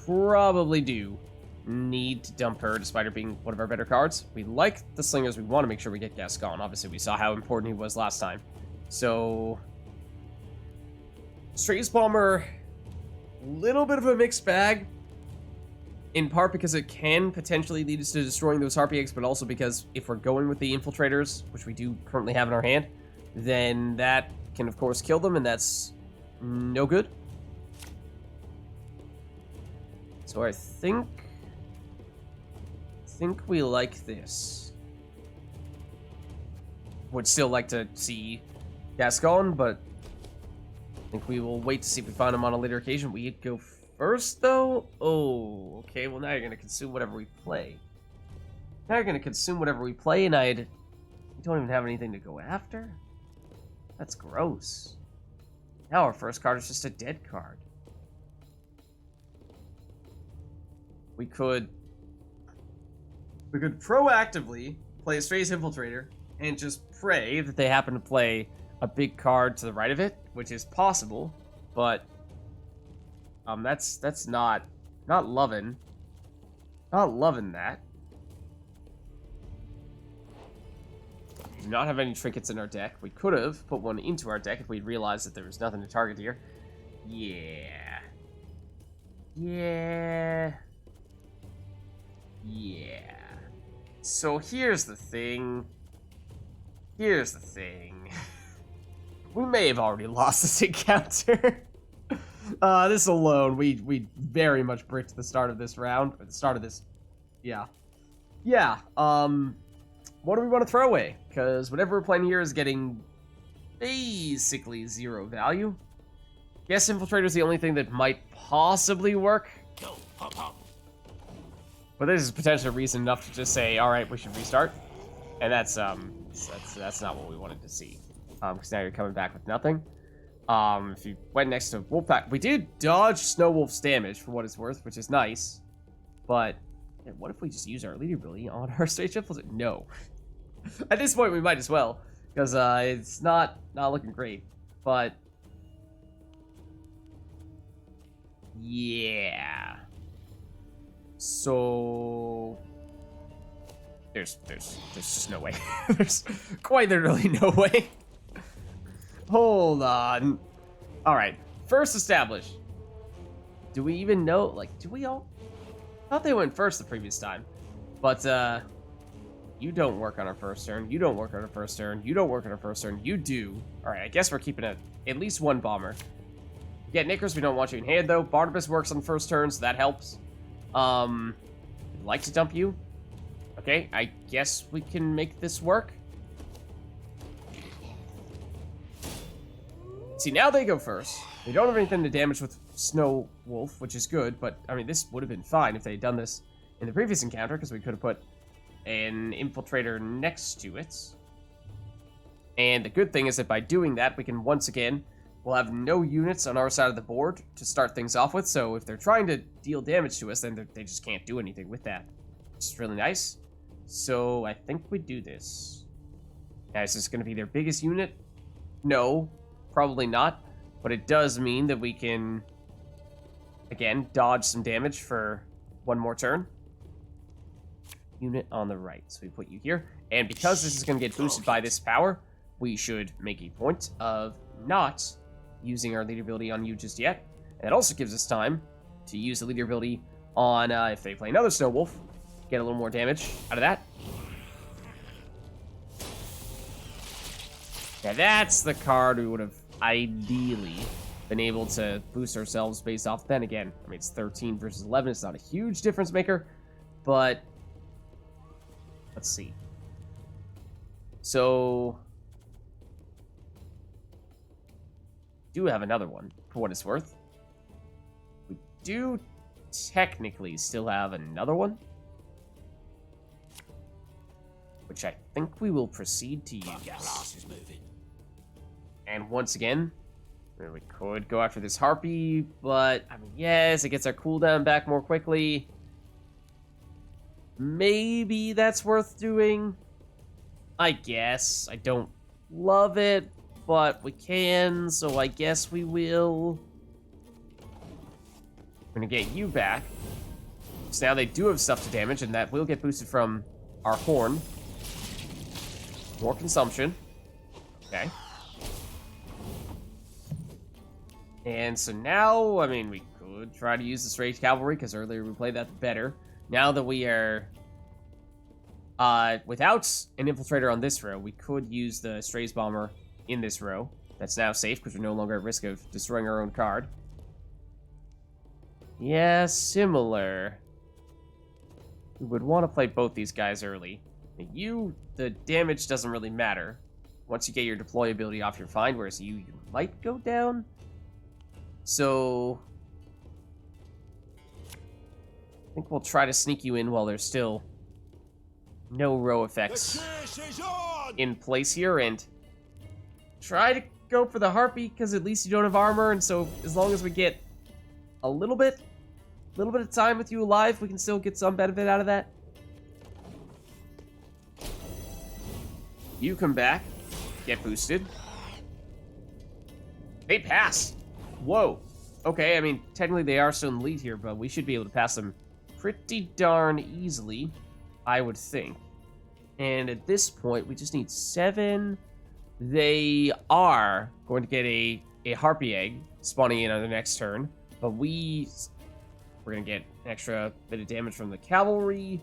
probably do need to dump her, despite her being one of our better cards. We like the Slingers. We want to make sure we get Gascon. Obviously, we saw how important he was last time. So, Strays Bomber, little bit of a mixed bag. In part because it can potentially lead us to destroying those Harpy Eggs, but also because if we're going with the Infiltrators, which we do currently have in our hand, then that can, of course, kill them, and that's no good. So I think we like this. Would still like to see Gascon, but I think we will wait to see if we find him on a later occasion. We go first, though? Oh, okay. Well, now you're going to consume whatever we play. Now you're going to consume whatever we play, and I don't even have anything to go after? That's gross. Now our first card is just a dead card. We could proactively play a Strays Infiltrator and just pray that they happen to play a big card to the right of it, which is possible, but that's not loving that. We do not have any trinkets in our deck. We could have put one into our deck if we'd realized that there was nothing to target here. Yeah. So here's the thing. We may have already lost this encounter. This alone, we very much bricked the start of this round, or the start of this, yeah. What do we want to throw away? Because whatever we're playing here is getting basically 0 value. Guess Infiltrator's the only thing that might possibly work. Go, pop, pop. But this is potentially reason enough to just say, all right, we should restart. And that's not what we wanted to see. Because now you're coming back with nothing. If you went next to Wolfpack, we did dodge Snow Wolf's damage for what it's worth, which is nice. But yeah, what if we just use our leader ability on our stage infiltrator? No. At this point, we might as well, because it's not looking great. But yeah. So there's just no way. There's quite literally no way. Hold on. All right. First establish. Do we even know? Like, do we all? I thought they went first the previous time. But you don't work on our first turn. You don't work on our first turn. You don't work on our first turn. You do. All right. I guess we're keeping at least one bomber. Yeah, Knickers, we don't want you in hand though. Barnabas works on first turn, so that helps. I'd like to dump you. Okay, I guess we can make this work. See, now they go first. They don't have anything to damage with Snow Wolf, which is good, but, I mean, this would have been fine if they had done this in the previous encounter, because we could have put an Infiltrator next to it. And the good thing is that by doing that, we can once again, we'll have no units on our side of the board to start things off with, so if they're trying to deal damage to us, then they just can't do anything with that. Which is really nice. So, I think we do this. Now, is this going to be their biggest unit? No. Probably not, but it does mean that we can, again, dodge some damage for one more turn. Unit on the right, so we put you here. And because this is going to get boosted by this power, we should make a point of not using our leader ability on you just yet. And it also gives us time to use the leader ability on, if they play another Snow Wolf, get a little more damage out of that. Yeah, that's the card we would have ideally been able to boost ourselves based off. Then again, I mean, it's 13 versus 11. It's not a huge difference maker, but let's see. So, do have another one for what it's worth. We do technically still have another one, which I think we will proceed to use. And once again, we could go after this Harpy, but, I mean, yes, it gets our cooldown back more quickly. Maybe that's worth doing. I guess. I don't love it, but we can, so I guess we will. We're gonna get you back. So now they do have stuff to damage, and that will get boosted from our horn. More consumption. Okay. And so now, I mean, we could try to use the Straight Cavalry, because earlier we played that better. Now that we are without an Infiltrator on this row, we could use the Strays Bomber in this row. That's now safe, because we're no longer at risk of destroying our own card. Yeah, similar. We would want to play both these guys early. You, the damage doesn't really matter. Once you get your deploy ability off, you're fine, whereas you might go down. So, I think we'll try to sneak you in while there's still no row effects in place here, and try to go for the Harpy, because at least you don't have armor, and so as long as we get a little bit of time with you alive, we can still get some benefit out of that. You come back, get boosted. They pass. Whoa. Okay, I mean, technically they are still in the lead here, but we should be able to pass them pretty darn easily, I would think. And at this point, we just need 7. They are going to get a Harpy Egg spawning in on the next turn, but we're going to get an extra bit of damage from the Cavalry,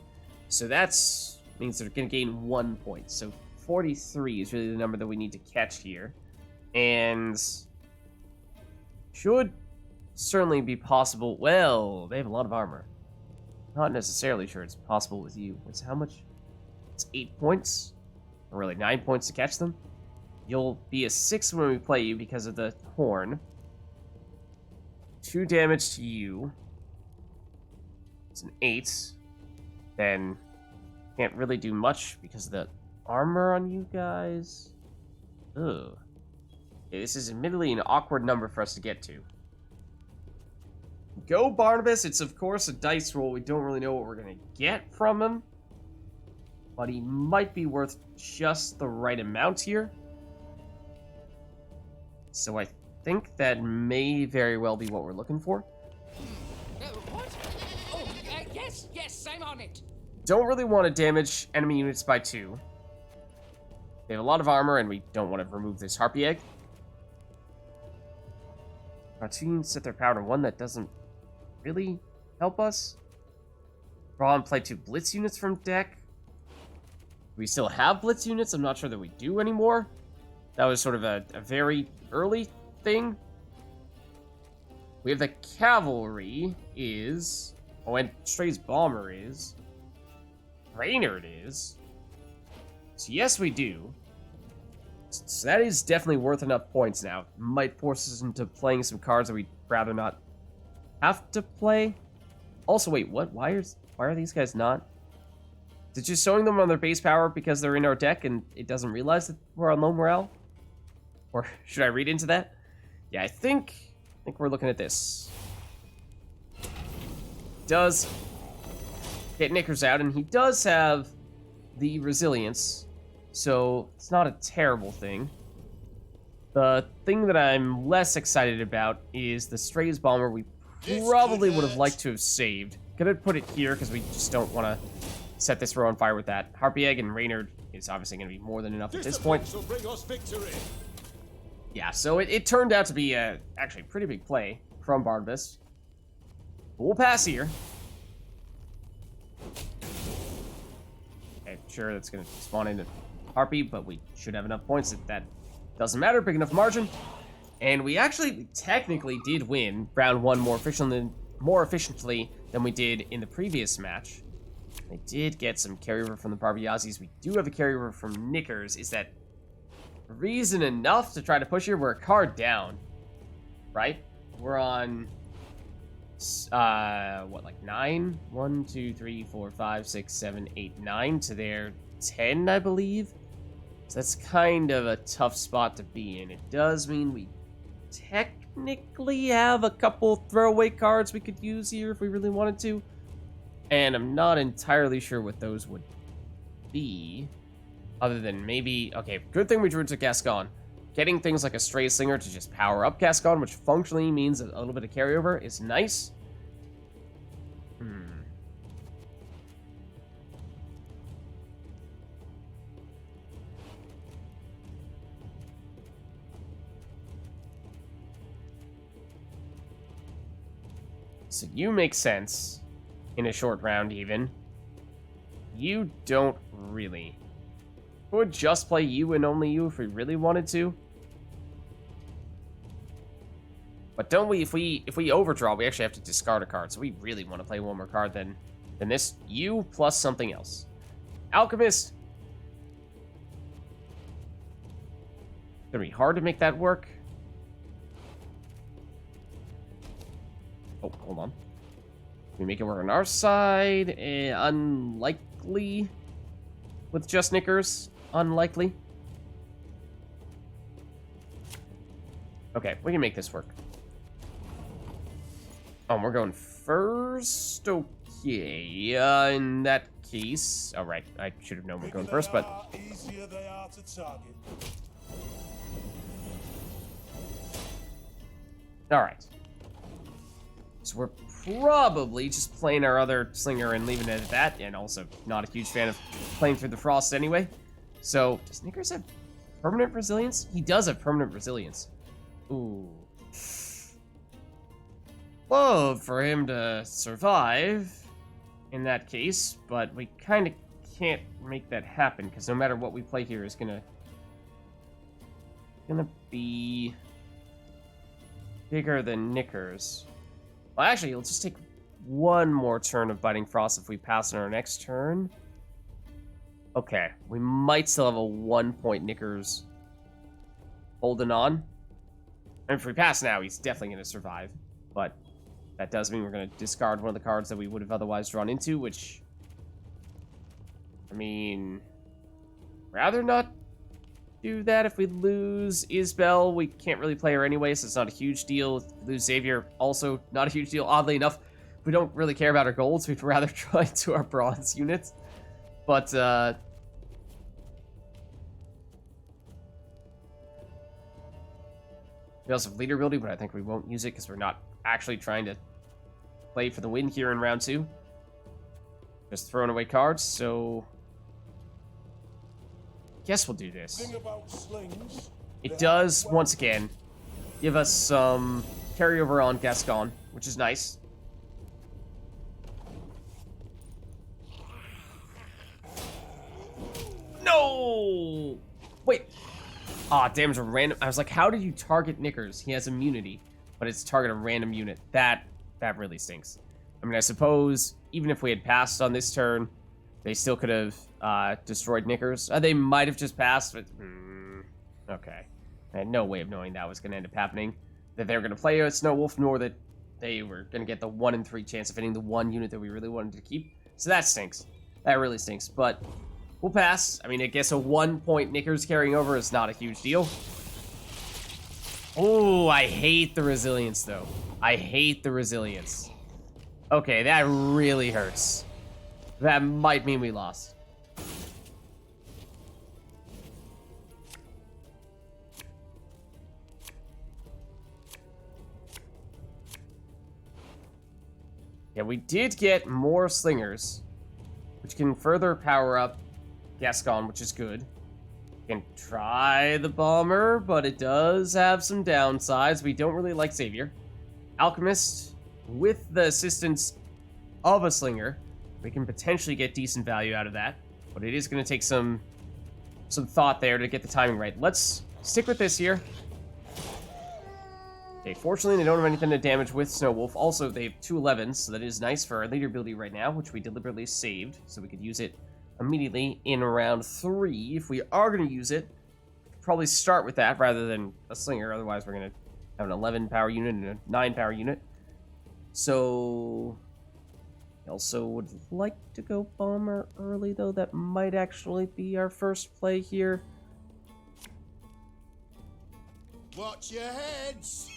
so that's means they're going to gain 1 point. So 43 is really the number that we need to catch here, and should certainly be possible. Well, they have a lot of armor. Not necessarily sure it's possible with you. It's how much? It's 8 points? Or really 9 points to catch them? You'll be a 6 when we play you because of the horn. 2 damage to you. It's an 8. Then can't really do much because of the armor on you guys. Ugh. Okay, this is admittedly an awkward number for us to get to. Go Barnabas. It's of course a dice roll. We don't really know what we're gonna get from him. But he might be worth just the right amount here. So I think that may very well be what we're looking for. What? Oh, yes, I'm on it. Don't really want to damage enemy units by 2. They have a lot of armor, and we don't want to remove this Harpy Egg. Our 2 units set their power to 1. That doesn't really help us. Draw and play 2 Blitz units from deck. We still have Blitz units. I'm not sure that we do anymore. That was sort of a very early thing. We have the Cavalry is... Oh, and Stray's Bomber is... Reynard is... So yes, we do. So that is definitely worth enough points now. Might force us into playing some cards that we'd rather not have to play. Also, wait, what? Why are these guys not? Is it just showing them on their base power because they're in our deck and it doesn't realize that we're on low morale? Or should I read into that? Yeah, I think we're looking at this. Does get Knickers out, and he does have the resilience, so it's not a terrible thing. The thing that I'm less excited about is the Stray's Bomber. We probably would have liked to have saved. Gonna put it here because we just don't want to set this row on fire with that. Harpy Egg and Reynard is obviously going to be more than enough at this point. Bring us victory. Yeah, so it turned out to be actually a pretty big play from Barnabas. We'll pass here. Okay, sure, that's going to spawn into Harpy, but we should have enough points that doesn't matter. Big enough margin. And we actually technically did win round 1 more efficiently than we did in the previous match. I did get some carryover from the Barbiazis. We do have a carryover from Knickers. Is that reason enough to try to push here? We're a card down, right? We're on, what, like 9? 1, 2, 3, 4, 5, 6, 7, 8, 9 to their 10, I believe. So that's kind of a tough spot to be in. It does mean we technically have a couple throwaway cards we could use here if we really wanted to. And I'm not entirely sure what those would be. Other than maybe... Okay, good thing we drew to Gascon. Getting things like a Stray Slinger to just power up Gascon, which functionally means a little bit of carryover, is nice. So you make sense. In a short round, even. You don't really. Would just play you and only you if we really wanted to. But don't we, if we overdraw, we actually have to discard a card. So we really want to play one more card than this. You plus something else. Alchemist. It's gonna be hard to make that work. Oh, hold on. We make it work on our side. Unlikely. With just Knickers. Unlikely. Okay, we can make this work. Oh, we're going first? Okay. In that case... Oh, right. I should have known we're going first, but... Easier they are to target. Alright. So we're probably just playing our other Slinger and leaving it at that, and also not a huge fan of playing through the Frost anyway. So, does Knickers have permanent resilience? He does have permanent resilience. Ooh. Love for him to survive in that case, but we kind of can't make that happen, because no matter what we play here is gonna be bigger than Knickers. Well, actually, let's just take one more turn of Biting Frost if we pass on our next turn. Okay, we might still have a 1-point Knickers holding on. And if we pass now, he's definitely going to survive. But that does mean we're going to discard one of the cards that we would have otherwise drawn into, which... I mean... rather not do that. If we lose Isbel, we can't really play her anyway, so it's not a huge deal. If we lose Xavier, also not a huge deal. Oddly enough, we don't really care about our golds. We'd rather try to our bronze units. But, we also have leader ability, but I think we won't use it because we're not actually trying to play for the win here in round 2. Just throwing away cards, so... guess we'll do this. Thing about slings, It does, once again, give us some carryover on Gascon, which is nice. No! Wait. Ah, damage a random... I was like, how did you target Knickers? He has immunity, but it's target a random unit. That really stinks. I mean, I suppose, even if we had passed on this turn, they still could have destroyed Knickers. They might have just passed, but... okay. I had no way of knowing that was going to end up happening. That they were going to play a Snow Wolf, nor that they were going to get the 1 in 3 chance of hitting the one unit that we really wanted to keep. So that stinks. That really stinks, but... we'll pass. I mean, I guess a 1-point Knickers carrying over is not a huge deal. Oh, I hate the resilience, though. I hate the resilience. Okay, that really hurts. That might mean we lost. Yeah, we did get more slingers, which can further power up Gascon, which is good. Can try the bomber, but it does have some downsides. We don't really like Xavier. Alchemist, with the assistance of a slinger, we can potentially get decent value out of that, but it is going to take some thought there to get the timing right. Let's stick with this here. Okay, fortunately, they don't have anything to damage with Snow Wolf. Also, they have 2 11s, so that is nice for our leader ability right now, which we deliberately saved, so we could use it immediately in round 3. If we are going to use it, probably start with that rather than a slinger. Otherwise, we're going to have an 11 power unit and a 9 power unit. So, I also would like to go bomber early, though. That might actually be our first play here. Watch your heads!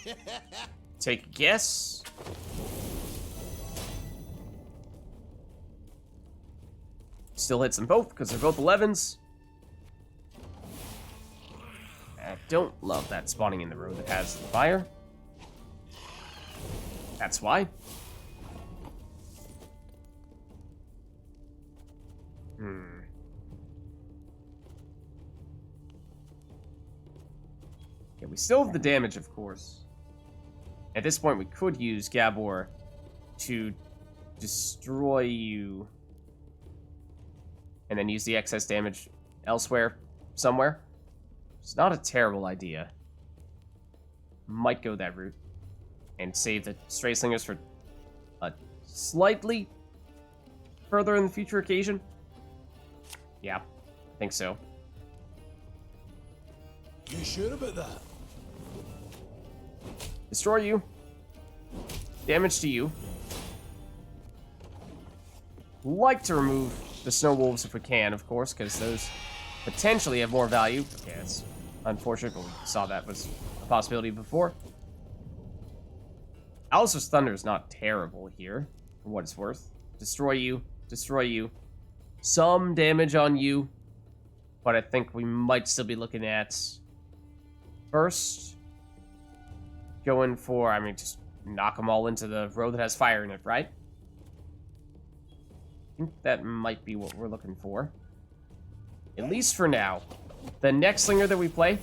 Take a guess. Still hits them both because they're both 11s. I don't love that spawning in the road that has the fire. That's why. Yeah, we still have the damage, of course. At this point, we could use Gabor to destroy you and then use the excess damage elsewhere, somewhere. It's not a terrible idea. Might go that route and save the Stray Slingers for a slightly further in the future occasion. Yeah, I think so. You sure about that? Destroy you. Damage to you. Like to remove the Snow Wolves if we can, of course, because those potentially have more value. Okay, that's unfortunate, but we saw that was a possibility before. Alistair's Thunder is not terrible here, for what it's worth. Destroy you. Destroy you. Some damage on you, but I think we might still be looking at first going for, I mean, just knock them all into the road that has fire in it, right? I think that might be what we're looking for. At least for now. The next slinger that we play,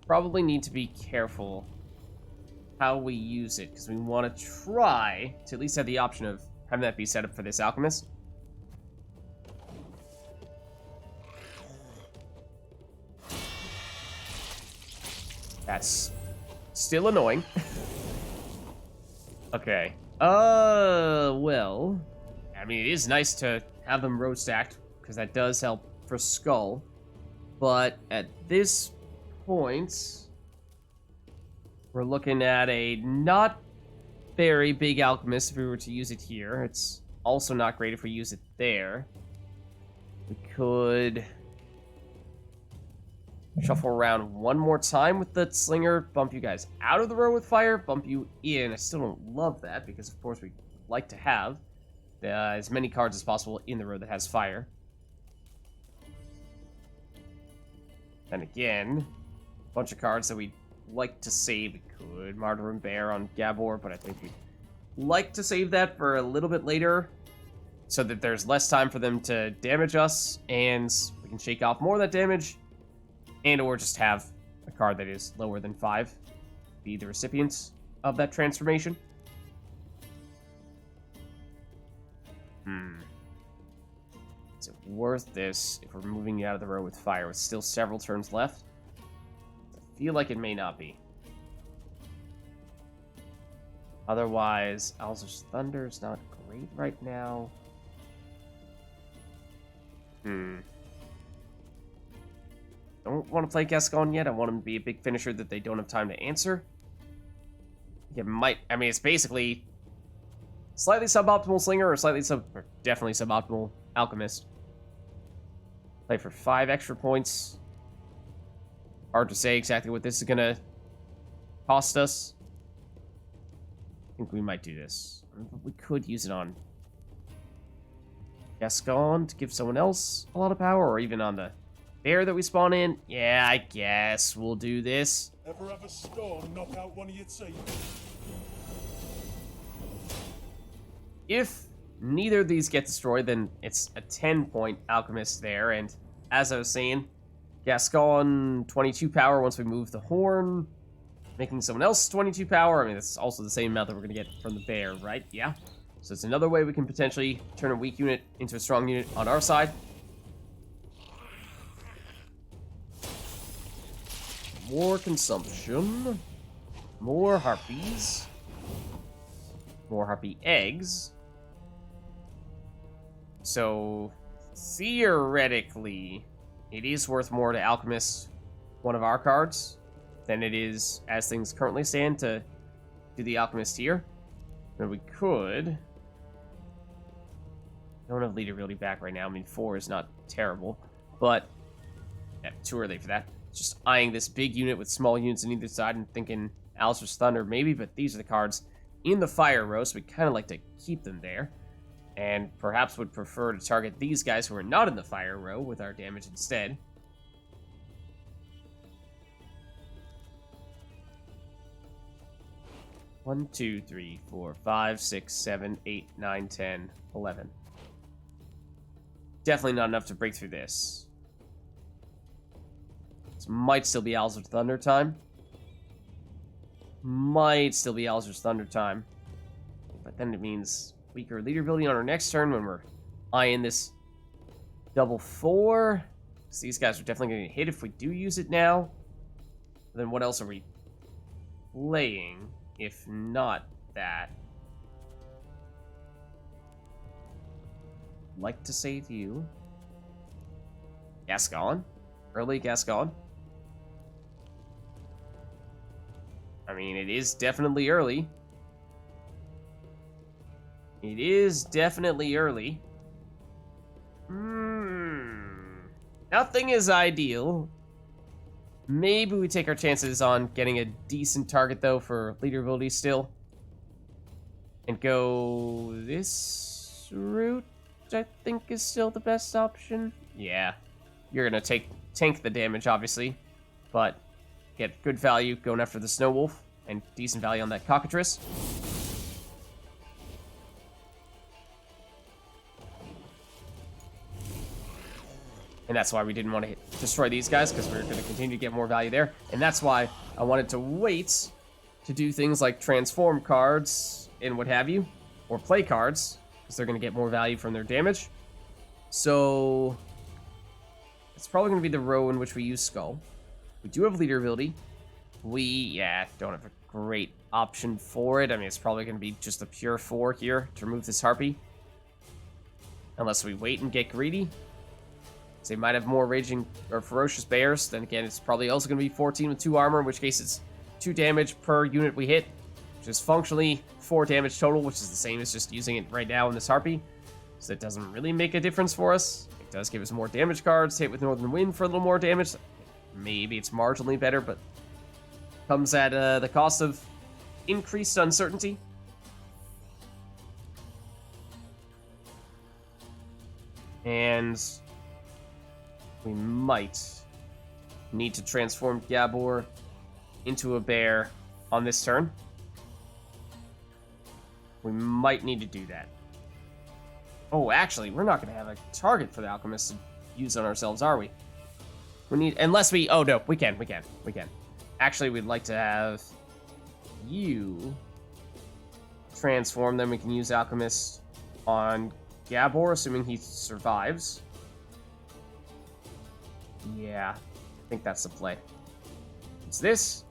probably need to be careful how we use it, because we want to try to at least have the option of having that be set up for this alchemist. That's Still annoying. Okay. Well, I mean, it is nice to have them row stacked, because that does help for Skull. But at this point, we're looking at a not very big alchemist if we were to use it here. It's also not great if we use it there. We could shuffle around one more time with the slinger, bump you guys out of the row with fire, bump you in. I still don't love that because, of course, we like to have as many cards as possible in the row that has fire. And again, a bunch of cards that we like to save. We could Martyr and Bear on Gabor, but I think we'd like to save that for a little bit later so that there's less time for them to damage us and we can shake off more of that damage and or just have a card that is lower than 5 be the recipients of that transformation. Is it worth this if we're moving you out of the row with fire with still several turns left? I feel like it may not be. Otherwise, Alzur's Thunder is not great right now. Don't want to play Gascon yet. I want him to be a big finisher that they don't have time to answer. It might... I mean, it's basically slightly suboptimal Slinger or or definitely suboptimal Alchemist. Play for 5 extra points. Hard to say exactly what this is going to cost us. I think we might do this. We could use it on Gascon to give someone else a lot of power, or even on the bear that we spawn in. Yeah, I guess we'll do this. Ever have a storm knock out one of your team? If neither of these get destroyed, then it's a 10-point Alchemist there, and as I was saying, Gascon 22 power once we move the horn, making someone else 22 power. I mean, that's also the same amount that we're going to get from the bear, right? Yeah. So it's another way we can potentially turn a weak unit into a strong unit on our side. More consumption. More harpies. More harpy eggs. So, theoretically, it is worth more to Alchemist one of our cards than it is, as things currently stand, to do the Alchemist here. And we could... I don't have Leader really back right now. I mean, 4 is not terrible, but yeah, too early for that. Just eyeing this big unit with small units on either side and thinking Alzur's Thunder maybe, but these are the cards in the fire row, so we kind of like to keep them there. And perhaps would prefer to target these guys who are not in the fire row with our damage instead. One, 2, 3, 4, 5, 6, 7, 8, 9, 10, 11. Definitely not enough to break through this. This might still be Alzur's Thunder time. Might still be Alzur's Thunder time. But then it means weaker leader ability on our next turn when we're eyeing this double 4. So these guys are definitely going to hit if we do use it now. Then what else are we playing if not that? Like to save you. Gascon. Early Gascon. I mean, it is definitely early. It is definitely early. Nothing is ideal. Maybe we take our chances on getting a decent target, though, for leader ability still. And go this route, I think is still the best option. Yeah. You're going to tank the damage, obviously. But get good value going after the Snow Wolf. And decent value on that Cockatrice. And that's why we didn't want to destroy these guys, because we're going to continue to get more value there. And that's why I wanted to wait to do things like transform cards and what have you. Or play cards, because they're going to get more value from their damage. So it's probably going to be the row in which we use Skull. We do have leader ability. Yeah, don't have a great option for it. I mean, it's probably going to be just a pure 4 here to remove this Harpy. Unless we wait and get greedy. So they might have more raging or ferocious bears. Then again, it's probably also going to be 14 with 2 armor, in which case it's 2 damage per unit we hit, which is functionally 4 damage total, which is the same as just using it right now in this Harpy. So it doesn't really make a difference for us. It does give us more damage cards. Hit with Northern Wind for a little more damage. Maybe it's marginally better, but comes at the cost of increased uncertainty. And we might need to transform Gabor into a bear on this turn. We might need to do that. Oh, actually, we're not going to have a target for the Alchemist to use on ourselves, are we? We need, unless we, oh no, we can. Actually, we'd like to have you transform, then we can use Alchemist on Gabor, assuming he survives. Yeah, I think that's the play. It's this.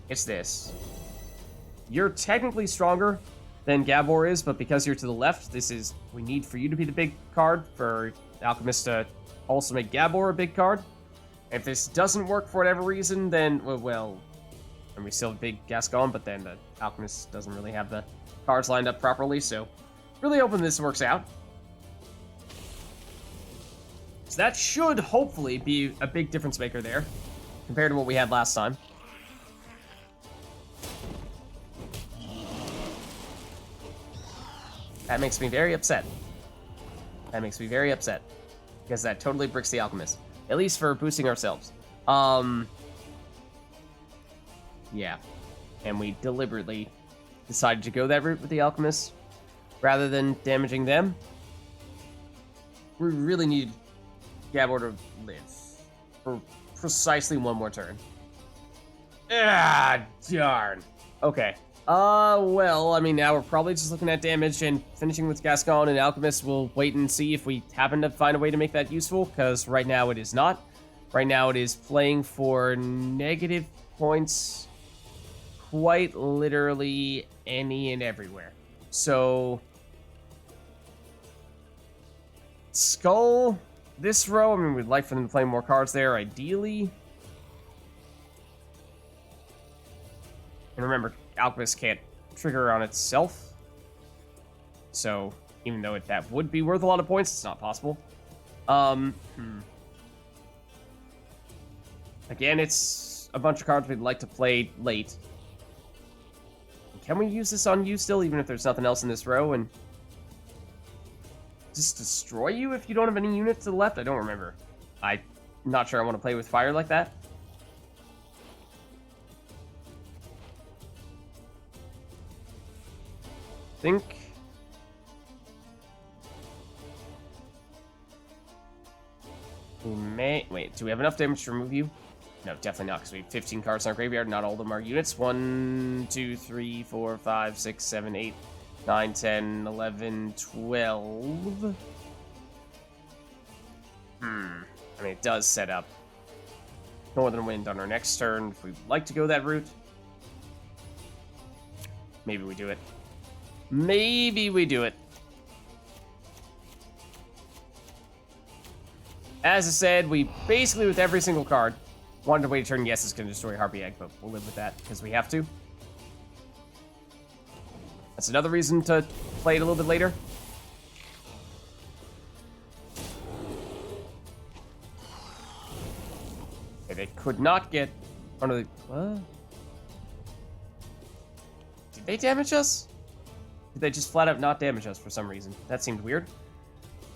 It's this. You're technically stronger than Gabor is, but because you're to the left, we need for you to be the big card for Alchemist to also make Gabor a big card. If this doesn't work for whatever reason, then, well, and we still have big Gascon, but then the Alchemist doesn't really have the cards lined up properly, so really hoping this works out. So that should hopefully be a big difference maker there, compared to what we had last time. That makes me very upset. Because that totally bricks the Alchemist. At least for boosting ourselves. Yeah. And we deliberately decided to go that route with the Alchemist, rather than damaging them. We really need Gabor to live for precisely one more turn. Ah, darn. Okay. Well, I mean, now we're probably just looking at damage and finishing with Gascon and Alchemist. We'll wait and see if we happen to find a way to make that useful, because right now it is not. Right now it is playing for negative points quite literally any and everywhere. So, Skull, this row, I mean, we'd like for them to play more cards there, ideally. And remember, Alchemist can't trigger on itself. So, even though that would be worth a lot of points, it's not possible. Again, it's a bunch of cards we'd like to play late. Can we use this on you still, even if there's nothing else in this row, and just destroy you if you don't have any units to the left? I don't remember. I'm not sure I want to play with fire like that. Think we may wait. Do we have enough damage to remove you? No, definitely not, because we have 15 cards in our graveyard. Not all of them are units. 1, 2, 3, 4, 5, 6, 7, 8, 9, 10, 11, 12. I mean, it does set up Northern Wind on our next turn. If we'd like to go that route, maybe we do it. Maybe we do it. As I said, we basically, with every single card, wanted to wait a turn. Yes, it's going to destroy Harpy Egg, but we'll live with that because we have to. That's another reason to play it a little bit later. Okay, they could not get under the... What? Did they damage us? Did they just flat out not damage us for some reason? That seemed weird.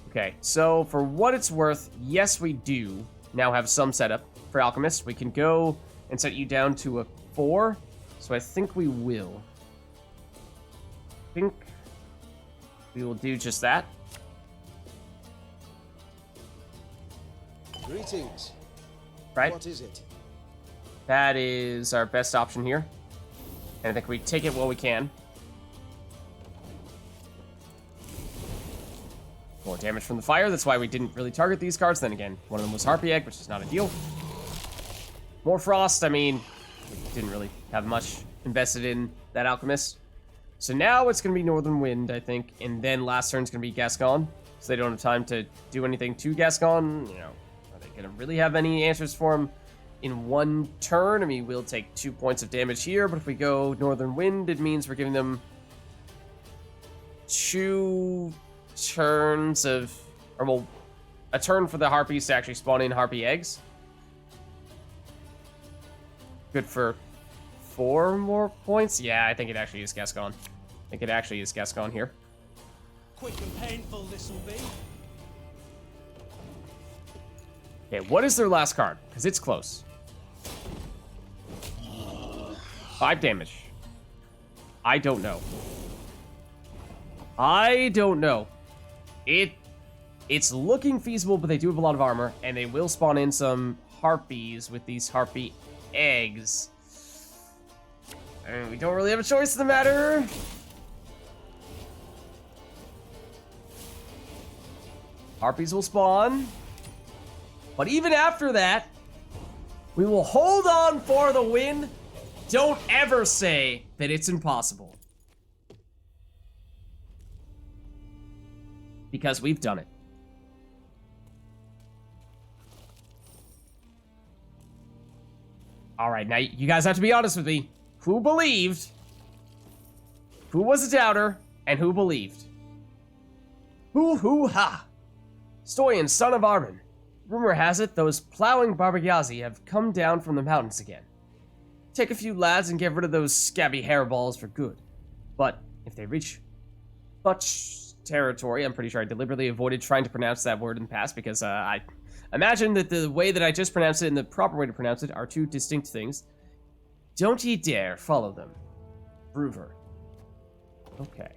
Okay, so for what it's worth, yes, we do now have some setup for Alchemist. We can go and set you down to a 4, so I think we will. I think we will do just that. Greetings. Right? What is it? That is our best option here. And I think we take it while we can. More damage from the fire. That's why we didn't really target these cards. Then again, one of them was Harpy Egg, which is not ideal. More frost, I mean, didn't really have much invested in that alchemist. So now it's going to be Northern Wind, I think, and then last turn's going to be Gascon, so they don't have time to do anything to Gascon. You know, are they going to really have any answers for him in one turn? I mean, we'll take 2 points of damage here, but if we go Northern Wind, it means we're giving them 2 turns of, or well, a turn for the Harpies to actually spawn in Harpy eggs. Good for 4 more points? Yeah, I think it actually is Gascon. I think it actually is Gascon here. Quick and painful this will be. Okay, what is their last card? Because it's close. 5 damage. I don't know. I don't know. It's looking feasible, but they do have a lot of armor, and they will spawn in some Harpies with these Harpy eggs. And we don't really have a choice in the matter. Harpies will spawn. But even after that, we will hold on for the win. Don't ever say that it's impossible. Because we've done it. All right, now you guys have to be honest with me. Who believed? Who was a doubter? And who believed? Hoo-hoo-ha! Stoyan, son of Armin. Rumor has it those plowing Barbayazi have come down from the mountains again. Take a few lads and get rid of those scabby hairballs for good. But if they reach Butch territory, I'm pretty sure I deliberately avoided trying to pronounce that word in the past because I imagine that the way that I just pronounced it and the proper way to pronounce it are 2 distinct things. Don't ye dare follow them. Bruver. Okay.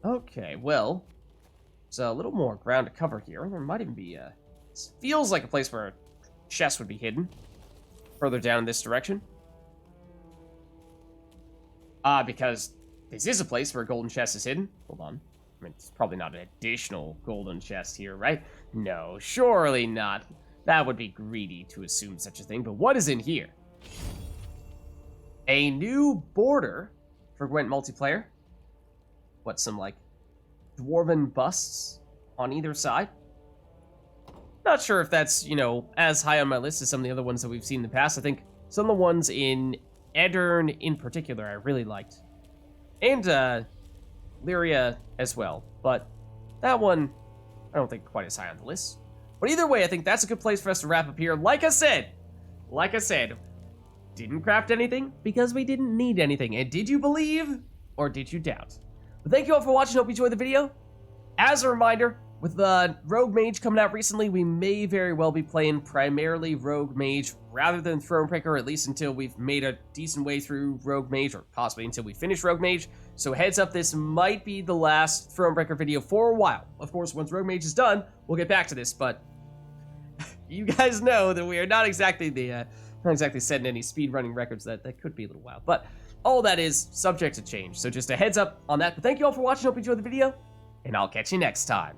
Okay, well, there's a little more ground to cover here. There might even be this feels like a place where a chest would be hidden. Further down in this direction. Because this is a place where a golden chest is hidden. Hold on. I mean, it's probably not an additional golden chest here, right? No, surely not. That would be greedy to assume such a thing, but what is in here? A new border for Gwent multiplayer. What, some, like, dwarven busts on either side? Not sure if that's, you know, as high on my list as some of the other ones that we've seen in the past. I think some of the ones in Edirn in particular I really liked. And, Lyria as well. But that one, I don't think quite as high on the list. But either way, I think that's a good place for us to wrap up here. Like I said, didn't craft anything because we didn't need anything. And did you believe or did you doubt? But thank you all for watching. Hope you enjoyed the video. As a reminder, with the Rogue Mage coming out recently, we may very well be playing primarily Rogue Mage rather than Thronebreaker, at least until we've made a decent way through Rogue Mage, or possibly until we finish Rogue Mage. So heads up, this might be the last Thronebreaker video for a while. Of course, once Rogue Mage is done, we'll get back to this, but you guys know that we are not exactly setting any speedrunning records. That could be a little while, but all that is subject to change. So just a heads up on that. But thank you all for watching. Hope you enjoyed the video, and I'll catch you next time.